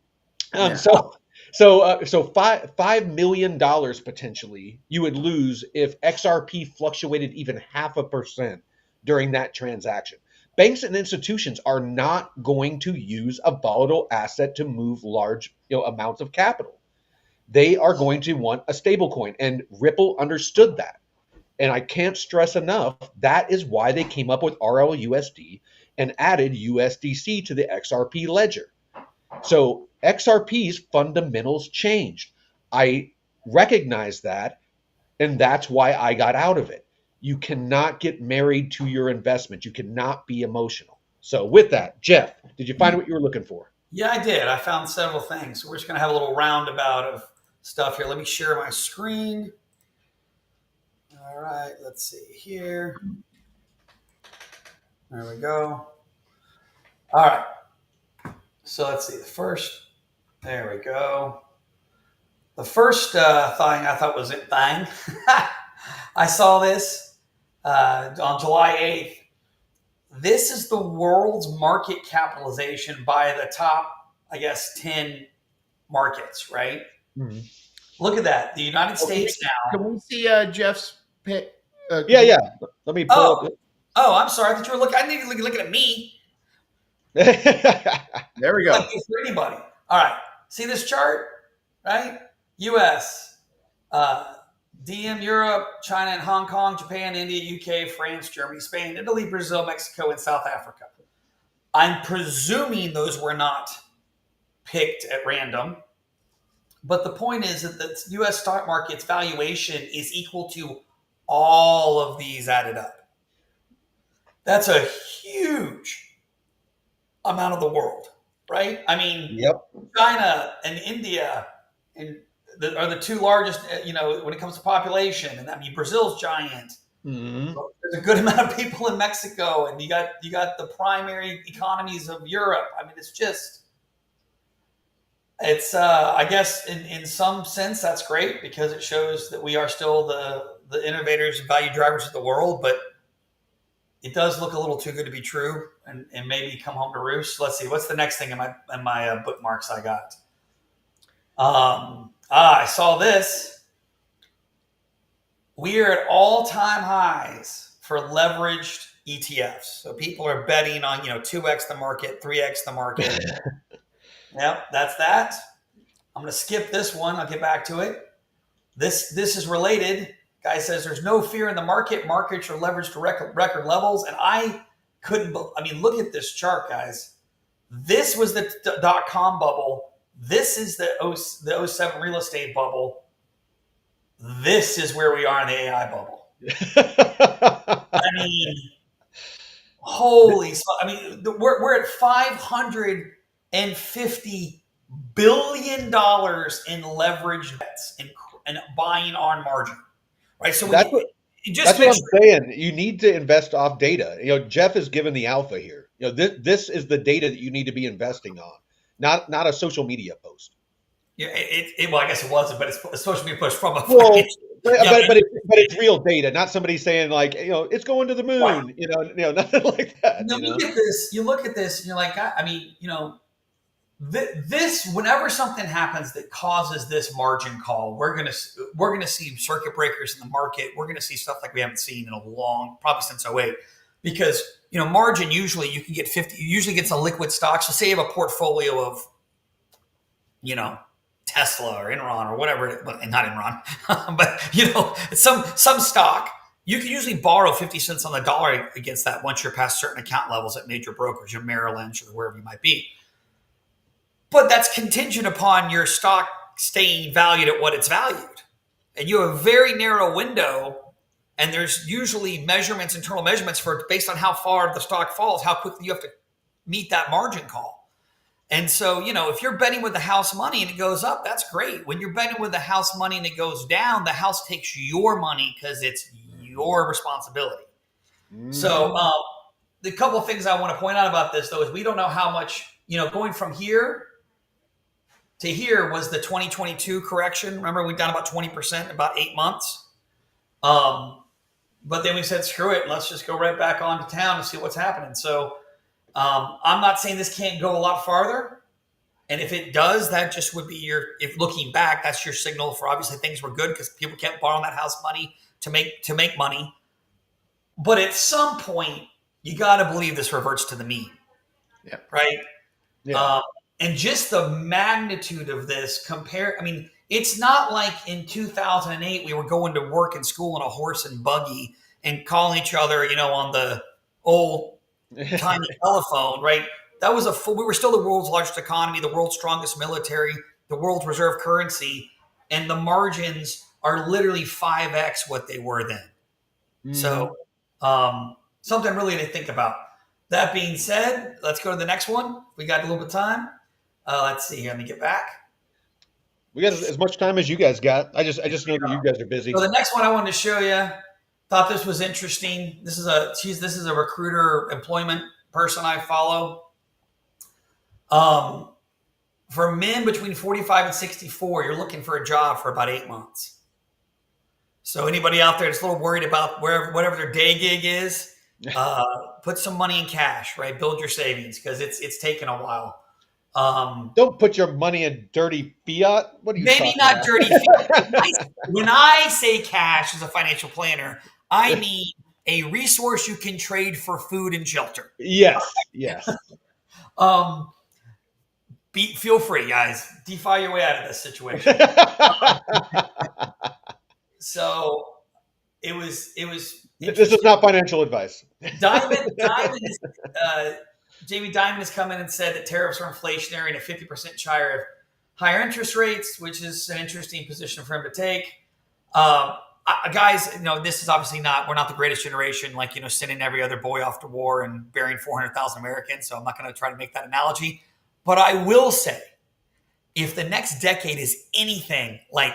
Yeah. So $5 million potentially you would lose if XRP fluctuated even 0.5% during that transaction. Banks and institutions are not going to use a volatile asset to move large amounts of capital. They are going to want a stable coin, and Ripple understood that. And I can't stress enough, that is why they came up with RLUSD and added USDC to the XRP ledger. So XRP's fundamentals changed. I recognize that, and that's why I got out of it. You cannot get married to your investment. You cannot be emotional. So with that, Jeff, did you find what you were looking for? Yeah, I did. I found several things. So we're just going to have a little roundabout of stuff here. Let me share my screen. All right, let's see here. There we go. All right. So let's see. There we go. The first thing I thought was it bang. I saw this on July 8th. This is the world's market capitalization by the top, 10 markets, right? Mm-hmm. Look at that. The United States now. Can we see Jeff's pick? Yeah. Let me pull up. Oh, I'm sorry. I thought you were looking. I didn't looking at me. There we go. Like for anybody. All right. See this chart, right? U.S., DM, Europe, China, and Hong Kong, Japan, India, UK, France, Germany, Spain, Italy, Brazil, Mexico, and South Africa. I'm presuming those were not picked at random. But the point is that the U.S. stock market's valuation is equal to all of these added up. That's a huge amount of the world, right? I mean, Yep. China and India are the two largest, when it comes to population. And I mean, Brazil's giant. Mm-hmm. There's a good amount of people in Mexico, and you got the primary economies of Europe. I mean, it's I guess in some sense that's great because it shows that we are still the innovators and value drivers of the world, but it does look a little too good to be true and maybe come home to roost. Let's see, what's the next thing in my bookmarks I got? I saw this. We are at all-time highs for leveraged ETFs. So people are betting on 2x the market, 3x the market. Yep, that's that. I'm going to skip this one. I'll get back to it. This is related. Guy says there's no fear in the market. Markets are leveraged to record levels. And I look at this chart, guys. This was the .com bubble. This is the 07 real estate bubble. This is where we are in the AI bubble. I mean, Holy smokes. I mean, we're at $550 billion in leveraged bets and buying on margin, right? So That's what just that's what make I'm sure. saying. You need to invest off data. Jeff is given the alpha here. This is the data that you need to be investing on, not a social media post. Yeah, well, I guess it wasn't, but it's supposed to be pushed from a Well, financial. but Yeah, it's real data, not somebody saying like it's going to the right. moon. Nothing like that. You look at this, and you're like, I mean, this whenever something happens that causes this margin call, we're gonna see circuit breakers in the market. We're gonna see stuff like we haven't seen in a long, probably since '08, because margin usually you can get 50. You usually get some liquid stocks. So say you have a portfolio of Tesla or Enron or whatever, but not Enron, but some stock. You can usually borrow 50 cents on the dollar against that once you're past certain account levels at major brokers, your Merrill Lynch or wherever you might be. But that's contingent upon your stock staying valued at what it's valued. And you have a very narrow window, and there's usually internal measurements based on how far the stock falls, how quickly you have to meet that margin call. And so, if you're betting with the house money and it goes up, that's great. When you're betting with the house money and it goes down, the house takes your money because it's your responsibility. Mm-hmm. So the couple of things I want to point out about this, though, is we don't know how much, going from here to here was the 2022 correction. Remember, we down about 20% in about 8 months. But then we said, screw it. Let's just go right back onto town and see what's happening. So I'm not saying this can't go a lot farther. And if it does, that just would be if looking back, that's your signal for obviously things were good because people kept borrowing that house money to make money. But at some point, you got to believe this reverts to the mean. Yeah. Right. Yeah. And just the magnitude of this it's not like in 2008, we were going to work and school in a horse and buggy and calling each other, on the old tiny telephone, right? We were still the world's largest economy, the world's strongest military, the world's reserve currency, and the margins are literally 5x what they were then. Mm-hmm. So something really to think about. That being said, let's go to the next one. We got a little bit of time. Let's see here. Let me get back. We got as much time as you guys got. I just know that you guys are busy. So the next one I wanted to show you, thought this was interesting. This is a recruiter employment person I follow. For men between 45 and 64, you're looking for a job for about 8 months. So anybody out there that's a little worried about whatever their day gig is, put some money in cash, right? Build your savings because it's taken a while. Don't put your money in dirty fiat. What are you maybe not about? Dirty fiat. When I say cash as a financial planner, I mean a resource you can trade for food and shelter. Yes. Feel free, guys. DeFi your way out of this situation. So it was. This is not financial advice. Jamie Dimon has come in and said that tariffs are inflationary and a 50% higher interest rates, which is an interesting position for him to take. Guys, this is obviously we're not the greatest generation, like, sending every other boy off to war and burying 400,000 Americans. So I'm not going to try to make that analogy. But I will say, if the next decade is anything like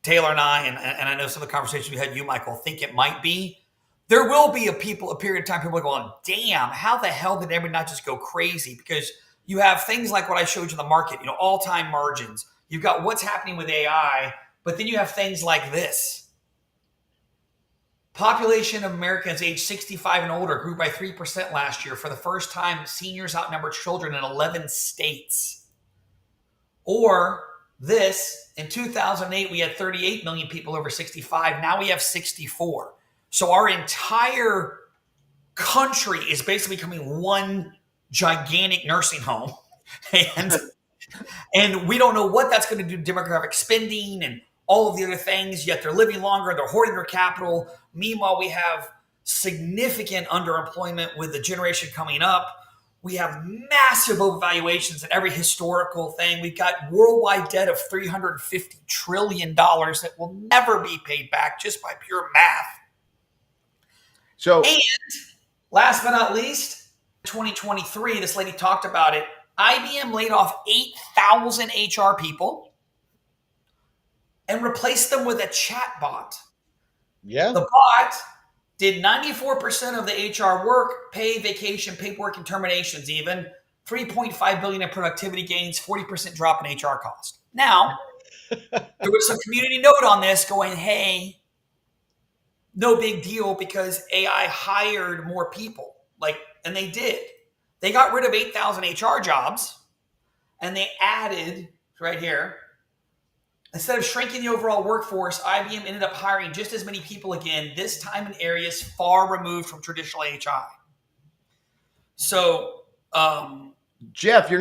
Taylor and I, and I know some of the conversations we had, you, Michael, think it might be, there will be a period of time people are going, damn, how the hell did everybody not just go crazy? Because you have things like what I showed you in the market, all-time margins. You've got what's happening with AI, but then you have things like this. Population of Americans aged 65 and older grew by 3% last year. For the first time, seniors outnumber children in 11 states. Or this, in 2008, we had 38 million people over 65. Now we have 64. So our entire country is basically becoming one gigantic nursing home. And we don't know what that's going to do to demographic spending and all of the other things, yet they're living longer, they're hoarding their capital. Meanwhile, we have significant underemployment with the generation coming up. We have massive overvaluations in every historical thing. We've got worldwide debt of $350 trillion that will never be paid back just by pure math. So, and Last but not least, 2023, this lady talked about it. IBM laid off 8,000 HR people and replaced them with a chat bot. Yeah. The bot did 94% of the HR work, pay, vacation, paperwork, and terminations even. 3.5 billion in productivity gains, 40% drop in HR cost. Now, there was some community note on this going, hey, no big deal because AI hired more people. And they did. They got rid of 8,000 HR jobs and they added right here. Instead of shrinking the overall workforce, IBM ended up hiring just as many people again, this time in areas far removed from traditional HI. So, Jeff,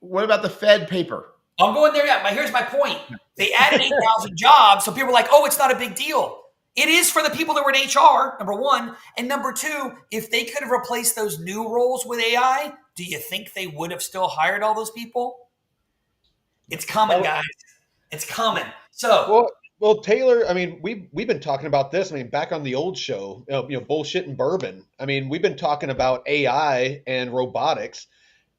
what about the Fed paper? I'm going there yet, but here's my point. They added 8,000 jobs, so people were like, oh, it's not a big deal. It is for the people that were in HR, number one. And number two, if they could have replaced those new roles with AI, do you think they would have still hired all those people? It's coming, guys. It's coming. So, well, Taylor, I mean, we've been talking about this. I mean, back on the old show, bullshit and bourbon. I mean, we've been talking about AI and robotics,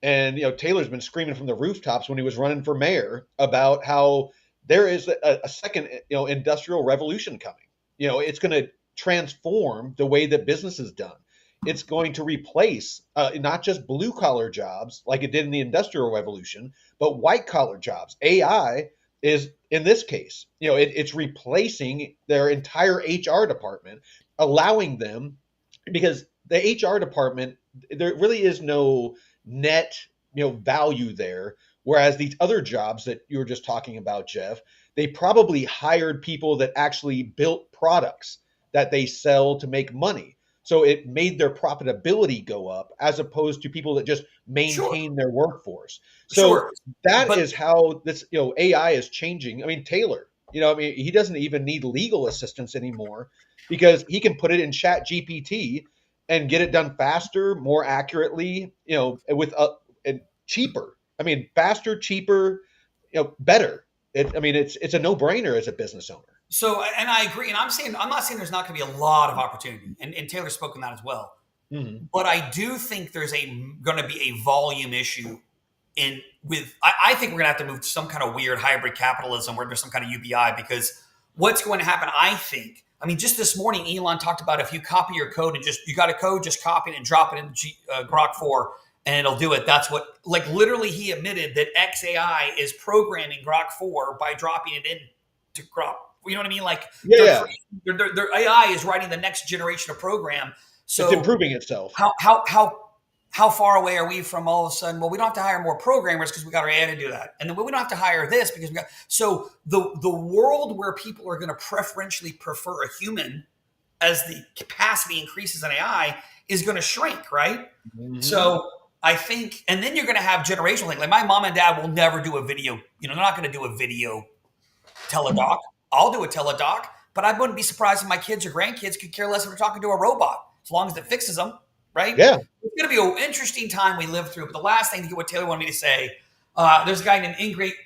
and Taylor's been screaming from the rooftops when he was running for mayor about how there is a second, industrial revolution coming. It's going to transform the way that business is done. It's going to replace not just blue collar jobs like it did in the Industrial Revolution, but white collar jobs. AI is, in this case, it's replacing their entire HR department, allowing them, because the HR department, there really is no net, value there. Whereas these other jobs that you were just talking about, Jeff, they probably hired people that actually built products that they sell to make money. So it made their profitability go up as opposed to people that just maintain their workforce. So that is how this, AI is changing. I mean, Taylor, he doesn't even need legal assistance anymore because he can put it in Chat GPT and get it done faster, more accurately, and cheaper. I mean, faster, cheaper, better. It's a no-brainer as a business owner. So, and I agree. And I'm not saying there's not going to be a lot of opportunity. And Taylor's spoken that as well. Mm-hmm. But I do think there's going to be a volume issue I think we're going to have to move to some kind of weird hybrid capitalism where there's some kind of UBI, because what's going to happen, just this morning, Elon talked about if you copy your code and you got a code, just copy it and drop it in Grok 4 and it'll do it. That's what, literally he admitted that XAI is programming Grok 4 by dropping it into Grok. You know what I mean? Their AI is writing the next generation of program. So it's improving itself. How far away are we from all of a sudden? Well, we don't have to hire more programmers because we got our AI to do that. And then we don't have to hire this because so the world where people are going to preferentially prefer a human as the capacity increases in AI is going to shrink, right? Mm-hmm. So I think, and then you're going to have generational things. Like my mom and dad will never do a video. They're not going to do a video teledoc. I'll do a teledoc, but I wouldn't be surprised if my kids or grandkids could care less if we're talking to a robot, as long as it fixes them, right? Yeah. It's going to be an interesting time we live through. But the last thing to get what Taylor wanted me to say, there's a guy named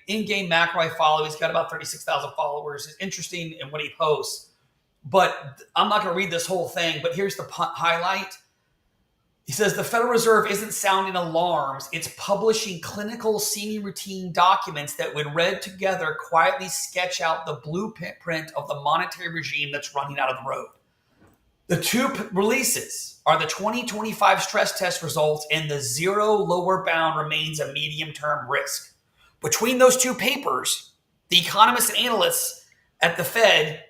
In-Game Macro I follow. He's got about 36,000 followers. It's interesting in what he posts. But I'm not going to read this whole thing, but here's the highlight. He says the Federal Reserve isn't sounding alarms. It's publishing clinical semi-routine documents that, when read together, quietly sketch out the blueprint of the monetary regime that's running out of the road. The two releases are the 2025 stress test results and the zero lower bound remains a medium-term risk. Between those two papers, the economists and analysts at the Fed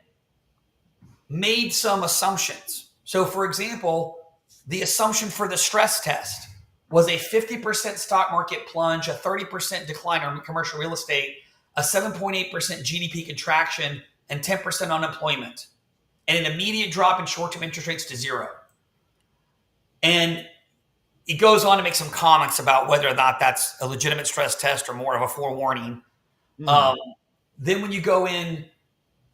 made some assumptions. So, for example, the assumption for the stress test was a 50% stock market plunge, a 30% decline in commercial real estate, a 7.8% GDP contraction, and 10% unemployment, and an immediate drop in short-term interest rates to zero. And he goes on to make some comments about whether or not that's a legitimate stress test or more of a forewarning. Mm-hmm. Then when you go in,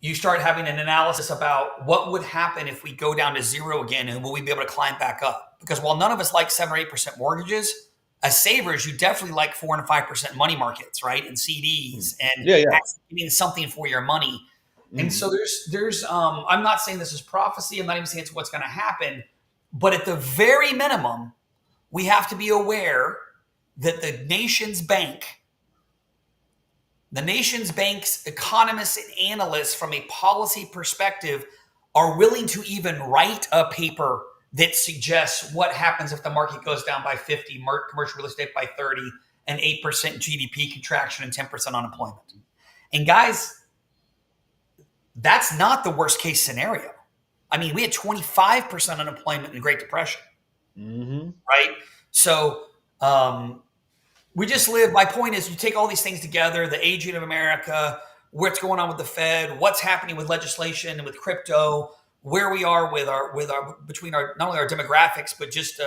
you start having an analysis about what would happen if we go down to zero again, and will we be able to climb back up? Because while none of us like 7 or 8% mortgages, as savers, you definitely like 4 and 5% money markets, right? And CDs and actually getting something for your money. Mm-hmm. And so there's I'm not saying this is prophecy. I'm not even saying it's what's going to happen, But at the very minimum, we have to be aware that the nation's bank's economists and analysts from a policy perspective are willing to even write a paper that suggests what happens if the market goes down by 50, commercial real estate by 30, and 8% GDP contraction and 10% unemployment. And guys, that's not the worst case scenario. I mean, we had 25% unemployment in the Great Depression, right? So we just live. My point is, you take all these things together: the aging of America, what's going on with the Fed, what's happening with legislation and with crypto, where we are with our between our not only our demographics but just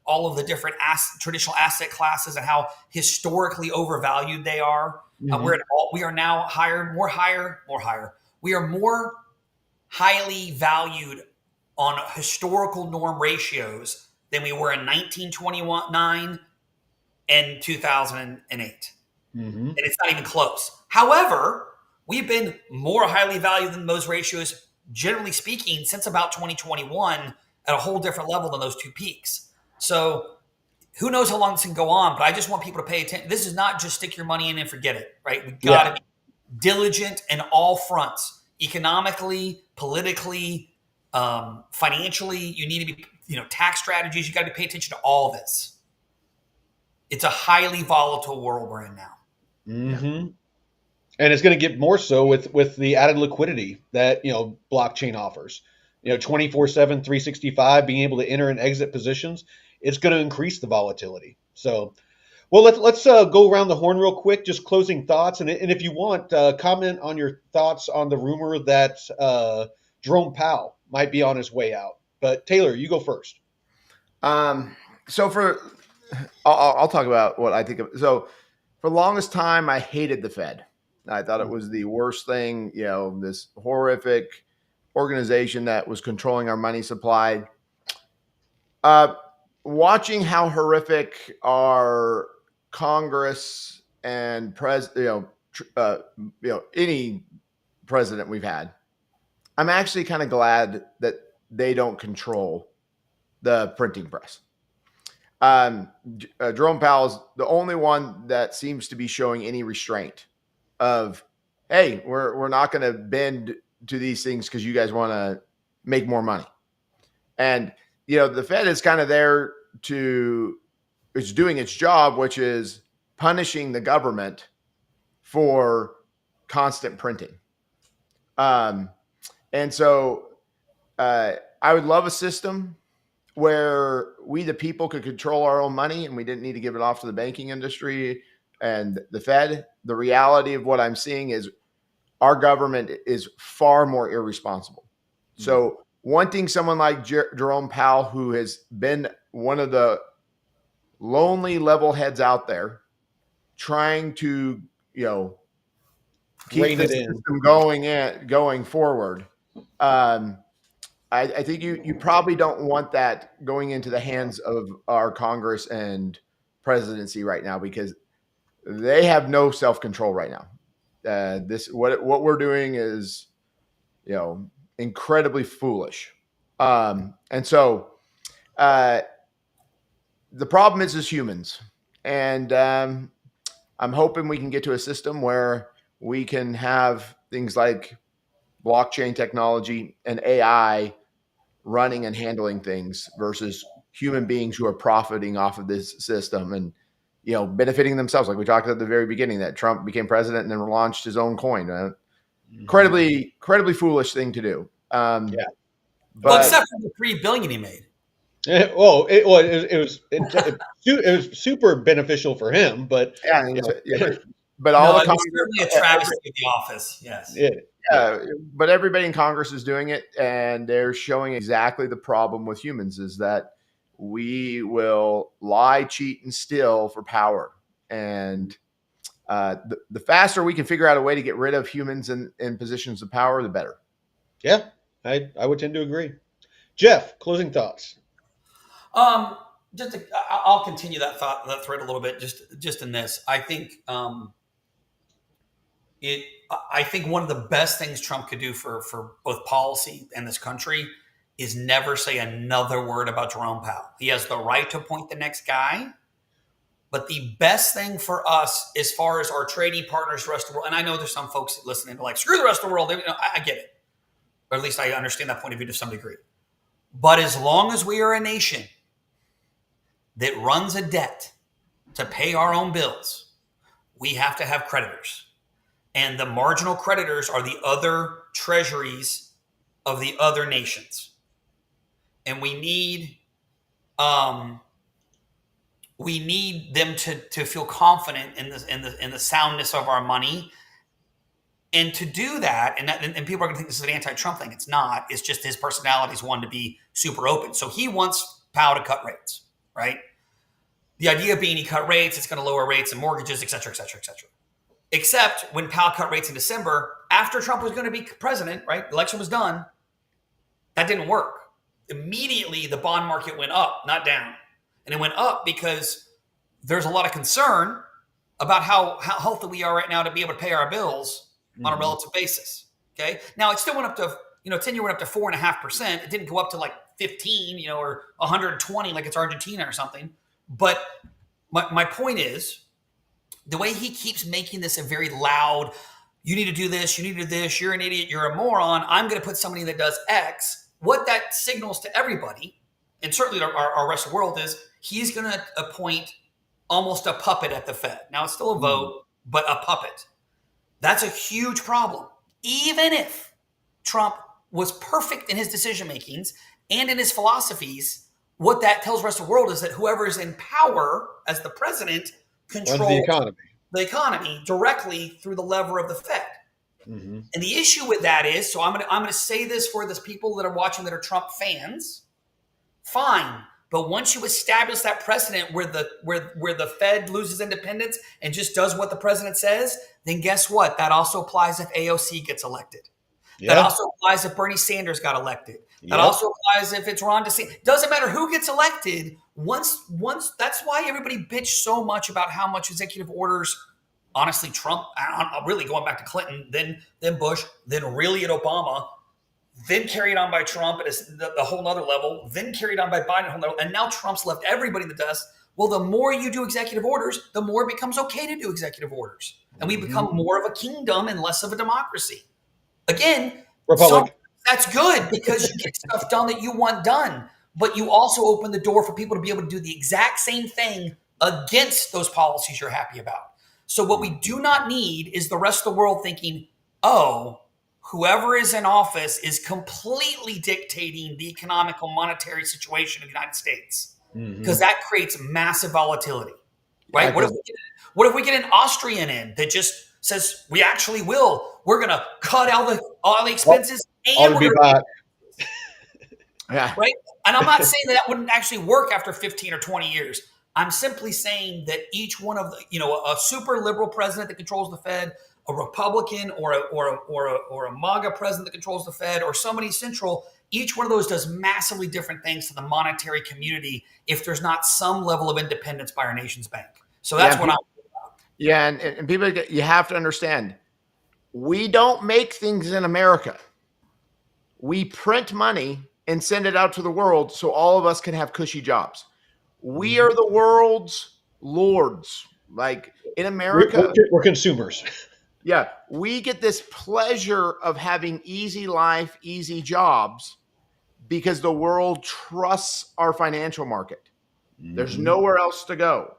all of the different traditional asset classes and how historically overvalued they are. We are now more higher. We are more highly valued on historical norm ratios than we were in 1929 and 2008. And it's not even close. However, we've been more highly valued than those ratios, generally speaking, since about 2021 at a whole different level than those two peaks. So who knows how long this can go on, but I just want people to pay attention. This is not just stick your money in and forget it, right? We got to be diligent in all fronts. Economically, politically, financially, you need to be, tax strategies. You got to pay attention to all this. It's a highly volatile world we're in now. And it's going to get more so with the added liquidity that blockchain offers. 24/7, 365, being able to enter and exit positions. It's going to increase the volatility. So, well, let's go around the horn real quick. Just closing thoughts, and if you want, comment on your thoughts on the rumor that Jerome Powell might be on his way out. But Taylor, you go first. So I'll talk about what I think of. So for the longest time, I hated the Fed. I thought it was the worst thing, this horrific organization that was controlling our money supply. Watching how horrific our Congress and any president we've had, I'm actually kind of glad that they don't control the printing press. Jerome Powell's the only one that seems to be showing any restraint of, hey, we're not going to bend to these things because you guys want to make more money. And, the Fed is kind of there it's doing its job, which is punishing the government for constant printing. And so I would love a system where we, the people, could control our own money and we didn't need to give it off to the banking industry and the Fed. The reality of what I'm seeing is our government is far more irresponsible. So wanting someone like Jerome Powell, who has been one of the lonely level heads out there, trying to, keep the system going forward. I think you probably don't want that going into the hands of our Congress and presidency right now, because they have no self-control right now. What we're doing is, incredibly foolish. And so the problem is as humans. And I'm hoping we can get to a system where we can have things like blockchain technology and AI running and handling things versus human beings who are profiting off of this system and, benefiting themselves. Like we talked at the very beginning, that Trump became president and then launched his own coin. Incredibly foolish thing to do. Well, except for the $3 billion he made. It was super beneficial for him, but but all the certainly a travesty of the office. Yes. But everybody in Congress is doing it, and they're showing exactly the problem with humans is that we will lie, cheat, and steal for power. And the faster we can figure out a way to get rid of humans in positions of power, the better. Yeah, I would tend to agree. Jeff, closing thoughts. I'll continue that thread a little bit. Just in this, I think I think one of the best things Trump could do for both policy and this country is never say another word about Jerome Powell. He has the right to appoint the next guy. But the best thing for us, as far as our trading partners, the rest of the world, and I know there's some folks listening to like, screw the rest of the world. I get it. Or at least I understand that point of view to some degree. But as long as we are a nation that runs a debt to pay our own bills, we have to have creditors. And the marginal creditors are the other treasuries of the other nations. And we need them to feel confident in the soundness of our money. And to do that, and people are going to think this is an anti-Trump thing. It's not. It's just his personality is one to be super open. So he wants Powell to cut rates, right? The idea being he cut rates, it's going to lower rates and mortgages, et cetera, et cetera, et cetera. Except when Powell cut rates in December, after Trump was going to be president, right? The election was done. That didn't work. Immediately, the bond market went up, not down. And it went up because there's a lot of concern about how healthy we are right now to be able to pay our bills on a relative basis. Okay. Now it still went up to, 10-year went up to 4.5%. It didn't go up to like 15, or 120 like it's Argentina or something. But my point is, the way he keeps making this a very loud, you need to do this, you need to do this, you're an idiot, you're a moron, I'm going to put somebody that does X. What that signals to everybody, and certainly our rest of the world, is he's going to appoint almost a puppet at the Fed. Now it's still a vote, but a puppet. That's a huge problem. Even if Trump was perfect in his decision makings and in his philosophies, what that tells the rest of the world is that whoever is in power as the president controls the economy directly through the lever of the Fed. Mm-hmm. And the issue with that is, so I'm going to say this for the people that are watching that are Trump fans. Fine. But once you establish that precedent where the Fed loses independence and just does what the president says, then guess what? That also applies if AOC gets elected. Yep. That also applies if Bernie Sanders got elected. That also applies if it's Ron DeSantis. Doesn't matter who gets elected. Once that's why everybody bitched so much about how much executive orders, honestly, Trump, really going back to Clinton, then Bush, then really at Obama, then carried on by Trump at the whole nother level, then carried on by Biden at a whole nother level, and now Trump's left everybody in the dust. Well, the more you do executive orders, the more it becomes okay to do executive orders. And we become more of a kingdom and less of a democracy. Again, that's good because you get stuff done that you want done, but you also open the door for people to be able to do the exact same thing against those policies you're happy about. So what we do not need is the rest of the world thinking, oh, whoever is in office is completely dictating the economical monetary situation of the United States, because that creates massive volatility, right? Yeah, what if we get an Austrian in that just says we actually will? We're going to cut all the expenses and we're going to yeah, right. And I'm not saying that wouldn't actually work after 15 or 20 years. I'm simply saying that each one of the, a super liberal president that controls the Fed, a Republican or a MAGA president that controls the Fed, or somebody central, each one of those does massively different things to the monetary community if there's not some level of independence by our nation's bank. So that's what I'm talking about. Yeah, and people, you have to understand, we don't make things in America. We print money and send it out to the world so all of us can have cushy jobs. We are the world's lords. Like in America, we're consumers. Yeah, we get this pleasure of having easy life, easy jobs because the world trusts our financial market. There's nowhere else to go.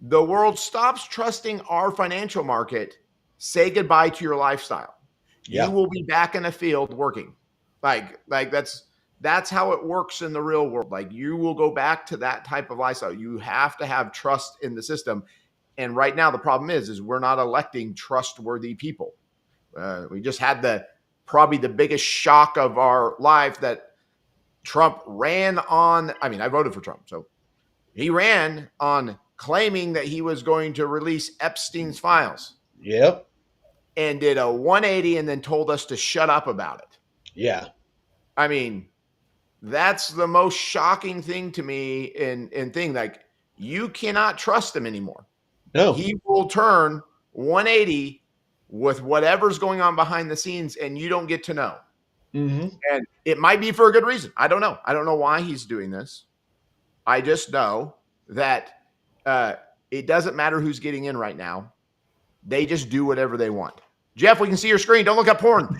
The world stops trusting our financial market. Say goodbye to your lifestyle. Yeah. You will be back in the field working. Like that's how it works in the real world. Like you will go back to that type of lifestyle. You have to have trust in the system. And right now the problem is we're not electing trustworthy people. We just had probably the biggest shock of our life that Trump ran on. I mean, I voted for Trump. So he ran on claiming that he was going to release Epstein's files. Yep. And did a 180 and then told us to shut up about it. Yeah. I mean, that's the most shocking thing to me in thing. Like, you cannot trust him anymore. No. He will turn 180 with whatever's going on behind the scenes, and you don't get to know. Mm-hmm. And it might be for a good reason. I don't know. I don't know why he's doing this. I just know that it doesn't matter who's getting in right now. They just do whatever they want. Jeff, we can see your screen. Don't look up porn.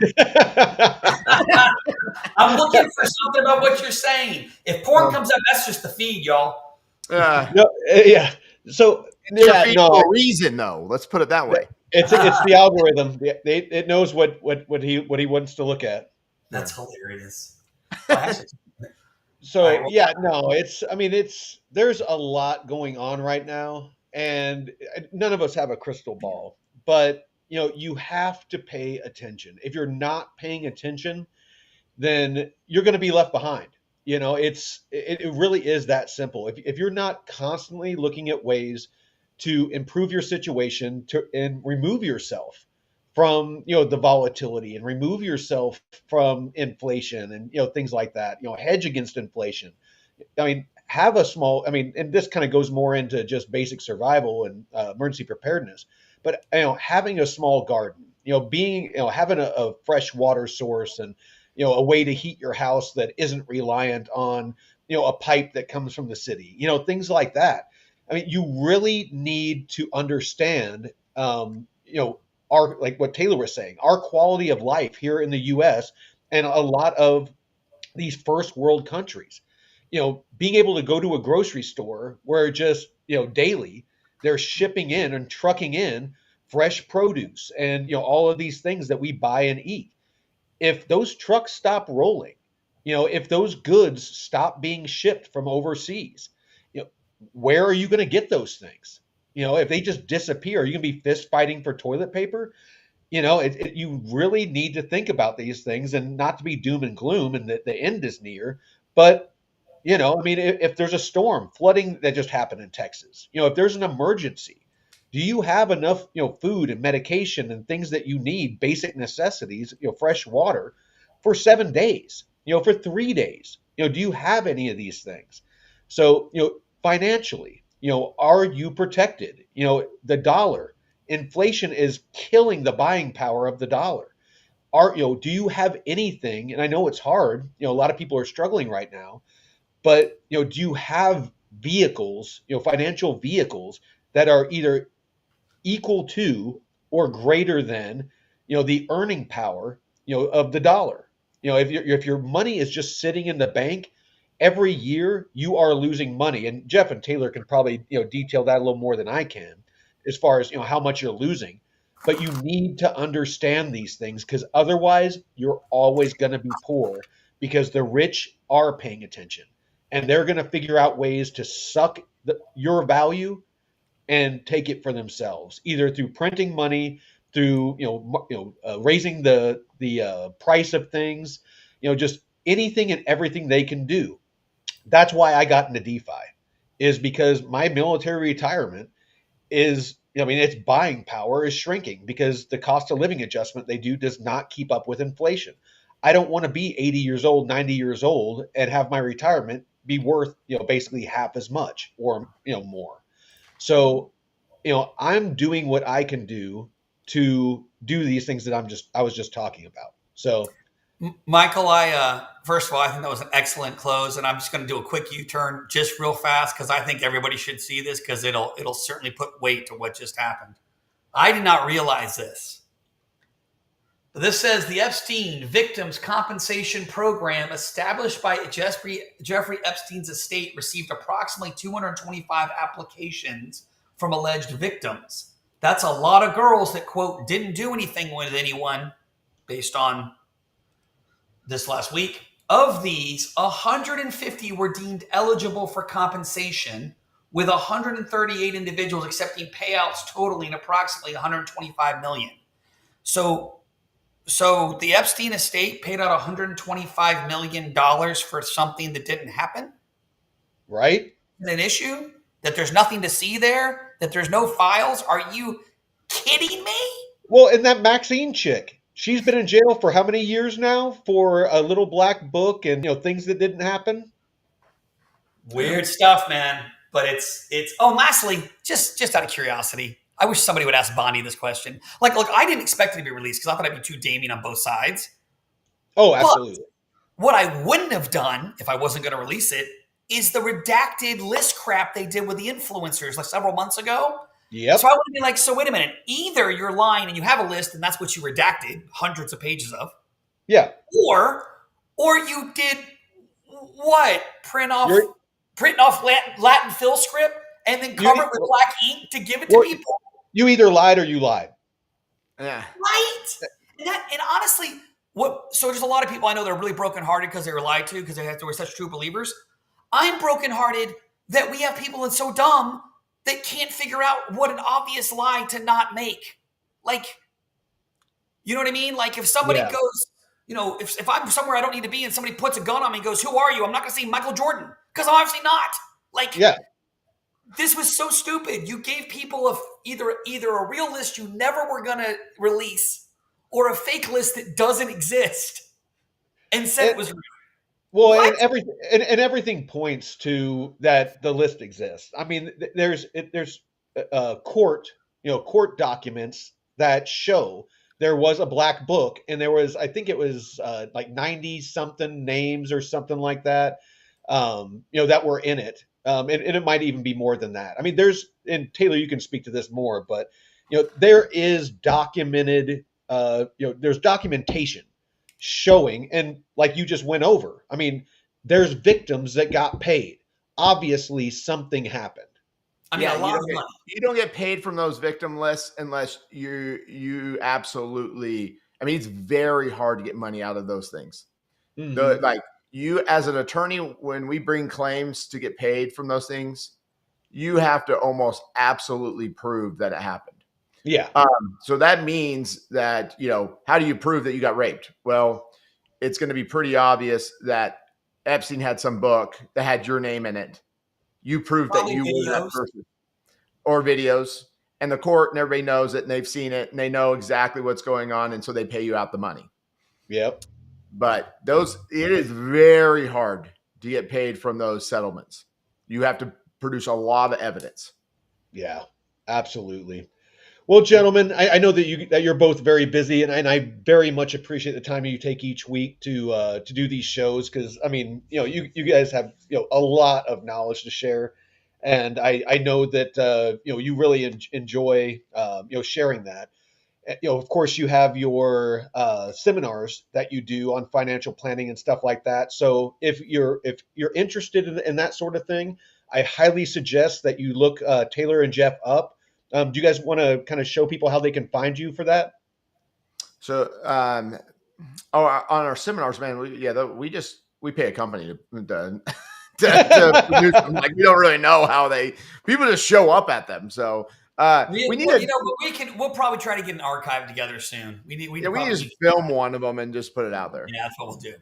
I'm looking for something about what you're saying. If porn comes up, that's just the feed, y'all. No, yeah. So yeah, no reason though. Let's put it that way. It's the algorithm. It knows what he wants to look at. That's hilarious. So yeah, no, there's a lot going on right now, and none of us have a crystal ball, but you have to pay attention. If you're not paying attention, then you're going to be left behind. It really is that simple. If you're not constantly looking at ways to improve your situation and remove yourself from the volatility and remove yourself from inflation and things like that, hedge against inflation. Have a small, and this kind of goes more into just basic survival and emergency preparedness, but having a small garden, having a fresh water source and a way to heat your house that isn't reliant on a pipe that comes from the city, things like that. You really need to understand like what Taylor was saying, our quality of life here in the US and a lot of these first world countries. Being able to go to a grocery store where just daily they're shipping in and trucking in fresh produce and all of these things that we buy and eat. If those trucks stop rolling, if those goods stop being shipped from overseas, where are you going to get those things? If they just disappear, are you going to be fist fighting for toilet paper? You really need to think about these things and not to be doom and gloom and that the end is near. But, if there's a storm, flooding that just happened in Texas, if there's an emergency, do you have enough, food and medication and things that you need, basic necessities, fresh water for 7 days, for 3 days? Do you have any of these things? So, financially, are you protected? The dollar, inflation is killing the buying power of the dollar. Do you have anything? And I know it's hard. A lot of people are struggling right now, but do you have vehicles, financial vehicles that are either equal to or greater than the earning power of the dollar? If your money is just sitting in the bank, every year you are losing money. And Jeff and Taylor can probably detail that a little more than I can as far as how much you're losing. But you need to understand these things, because otherwise you're always going to be poor, because the rich are paying attention and they're going to figure out ways to suck your value and take it for themselves, either through printing money, through raising the price of things, just anything and everything they can do. That's why I got into DeFi, is because my military retirement is, its buying power is shrinking because the cost of living adjustment they do does not keep up with inflation. I don't want to be 80 years old, 90 years old and have my retirement be worth, basically half as much or, more. So, I'm doing what I can do to do these things that I was just talking about. So, Michael, first of all, I think that was an excellent close, and I'm just going to do a quick U-turn just real fast because I think everybody should see this because it'll certainly put weight to what just happened. I did not realize this. This says the Epstein Victims Compensation Program, established by Jeffrey Epstein's estate, received approximately 225 applications from alleged victims. That's a lot of girls that, quote, didn't do anything with anyone, based on this last week. Of these, 150 were deemed eligible for compensation, with 138 individuals accepting payouts totaling approximately $125 million. So the Epstein estate paid out $125 million for something that didn't happen? Right? An issue? That there's nothing to see there? That there's no files? Are you kidding me? Well, and that Maxine chick, she's been in jail for how many years now for a little black book and things that didn't happen? Weird stuff, man. But it's oh, and lastly, just out of curiosity, I wish somebody would ask Bonnie this question. Look, I didn't expect it to be released because I thought I'd be too damning on both sides. Oh, But absolutely. what I wouldn't have done if I wasn't going to release it is the redacted list crap they did with the influencers like several months ago. So Yep. I would be like, so wait a minute, either you're lying and you have a list and that's what you redacted hundreds of pages of, Yeah. or you did what? You're Print off Latin fill script and then cover you it with black ink to give it to well, people, you either lied or you lied. Yeah. right? And honestly, so there's a lot of people I know that are really brokenhearted because they were lied to because they were such true believers. I'm brokenhearted that we have people that's so dumb that can't figure out what an obvious lie to not make. Like, you know what I mean? Like if somebody Yeah. goes, if I'm somewhere I don't need to be and somebody puts a gun on me and goes, "Who are you?" I'm not going to say Michael Jordan because I'm obviously not. Like, Yeah. this was so stupid. You gave people either a real list you never were going to release or a fake list that doesn't exist and said And, it was real. well, What? and everything points to that the list exists. I mean, there's court documents that show there was a black book, and there was, I think it was like 90 something names or something like that, that were in it. And it might even be more than that. I mean, and Taylor, you can speak to this more, but there is documented, there's documentation showing, and like you just went over, I mean, there's victims that got paid. Obviously, something happened. I mean, Yeah, a lot of money. you don't get paid from those victim lists unless you absolutely. I mean, it's very hard to get money out of those things. Mhm. Like you as an attorney, when we bring claims to get paid from those things, you have to almost absolutely prove that it happened. Yeah. So that means that, how do you prove that you got raped? Well, it's going to be pretty obvious that Epstein had some book that had your name in it. You proved that Probably you were that videos. person, or videos, and the court and everybody knows it and they've seen it and they know exactly what's going on. And so they pay you out the money. Yep. But it is very hard to get paid from those settlements. You have to produce a lot of evidence. Yeah. Absolutely. Well, gentlemen, I know that you're both very busy, and I very much appreciate the time you take each week to do these shows, because I mean, you guys have a lot of knowledge to share, and I know that you really enjoy sharing that. Of course, you have your seminars that you do on financial planning and stuff like that. So if you're interested in that sort of thing, I highly suggest that you look Taylor and Jeff up. Do you guys want to kind of show people how they can find you for that? So, on our seminars, man, we pay a company to produce them. Like, we don't really know how people just show up at them. So, We'll probably try to get an archive together soon. We need to just film one of them and just put it out there. Yeah, that's what we'll do.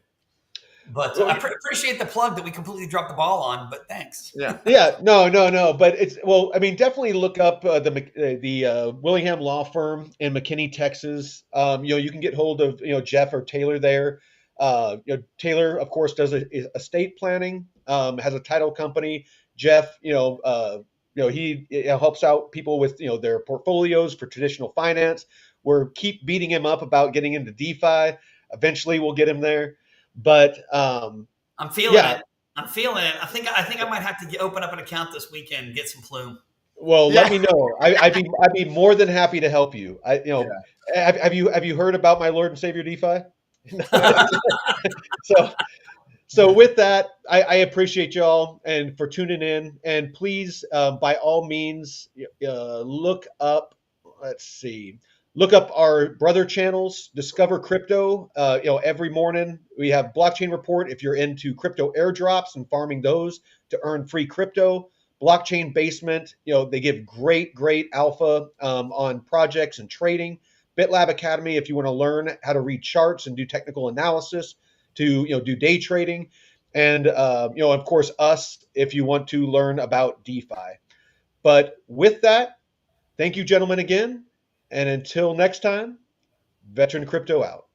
But I appreciate the plug that we completely dropped the ball on. But thanks. Yeah, yeah, no. But I mean, definitely look up the Willingham Law Firm in McKinney, Texas. You can get hold of Jeff or Taylor there. Taylor, of course, does estate planning. Has a title company. Jeff, he helps out people with their portfolios for traditional finance. Keep beating him up about getting into DeFi. Eventually, we'll get him there. But I'm feeling it. I'm feeling it. I think I might have to open up an account this weekend and get some plume. Well, let me know. I'd be more than happy to help you. Have you heard about my Lord and Savior DeFi? So with that, I appreciate y'all and for tuning in. And please, by all means, look up. Let's see. Look up our brother channels, Discover Crypto. Every morning we have Blockchain Report if you're into crypto airdrops and farming those to earn free crypto. Blockchain Basement, they give great alpha on projects and trading. BitLab Academy if you want to learn how to read charts and do technical analysis to do day trading. And of course us if you want to learn about DeFi. But with that, thank you, gentlemen, again. And until next time, Veteran Crypto out.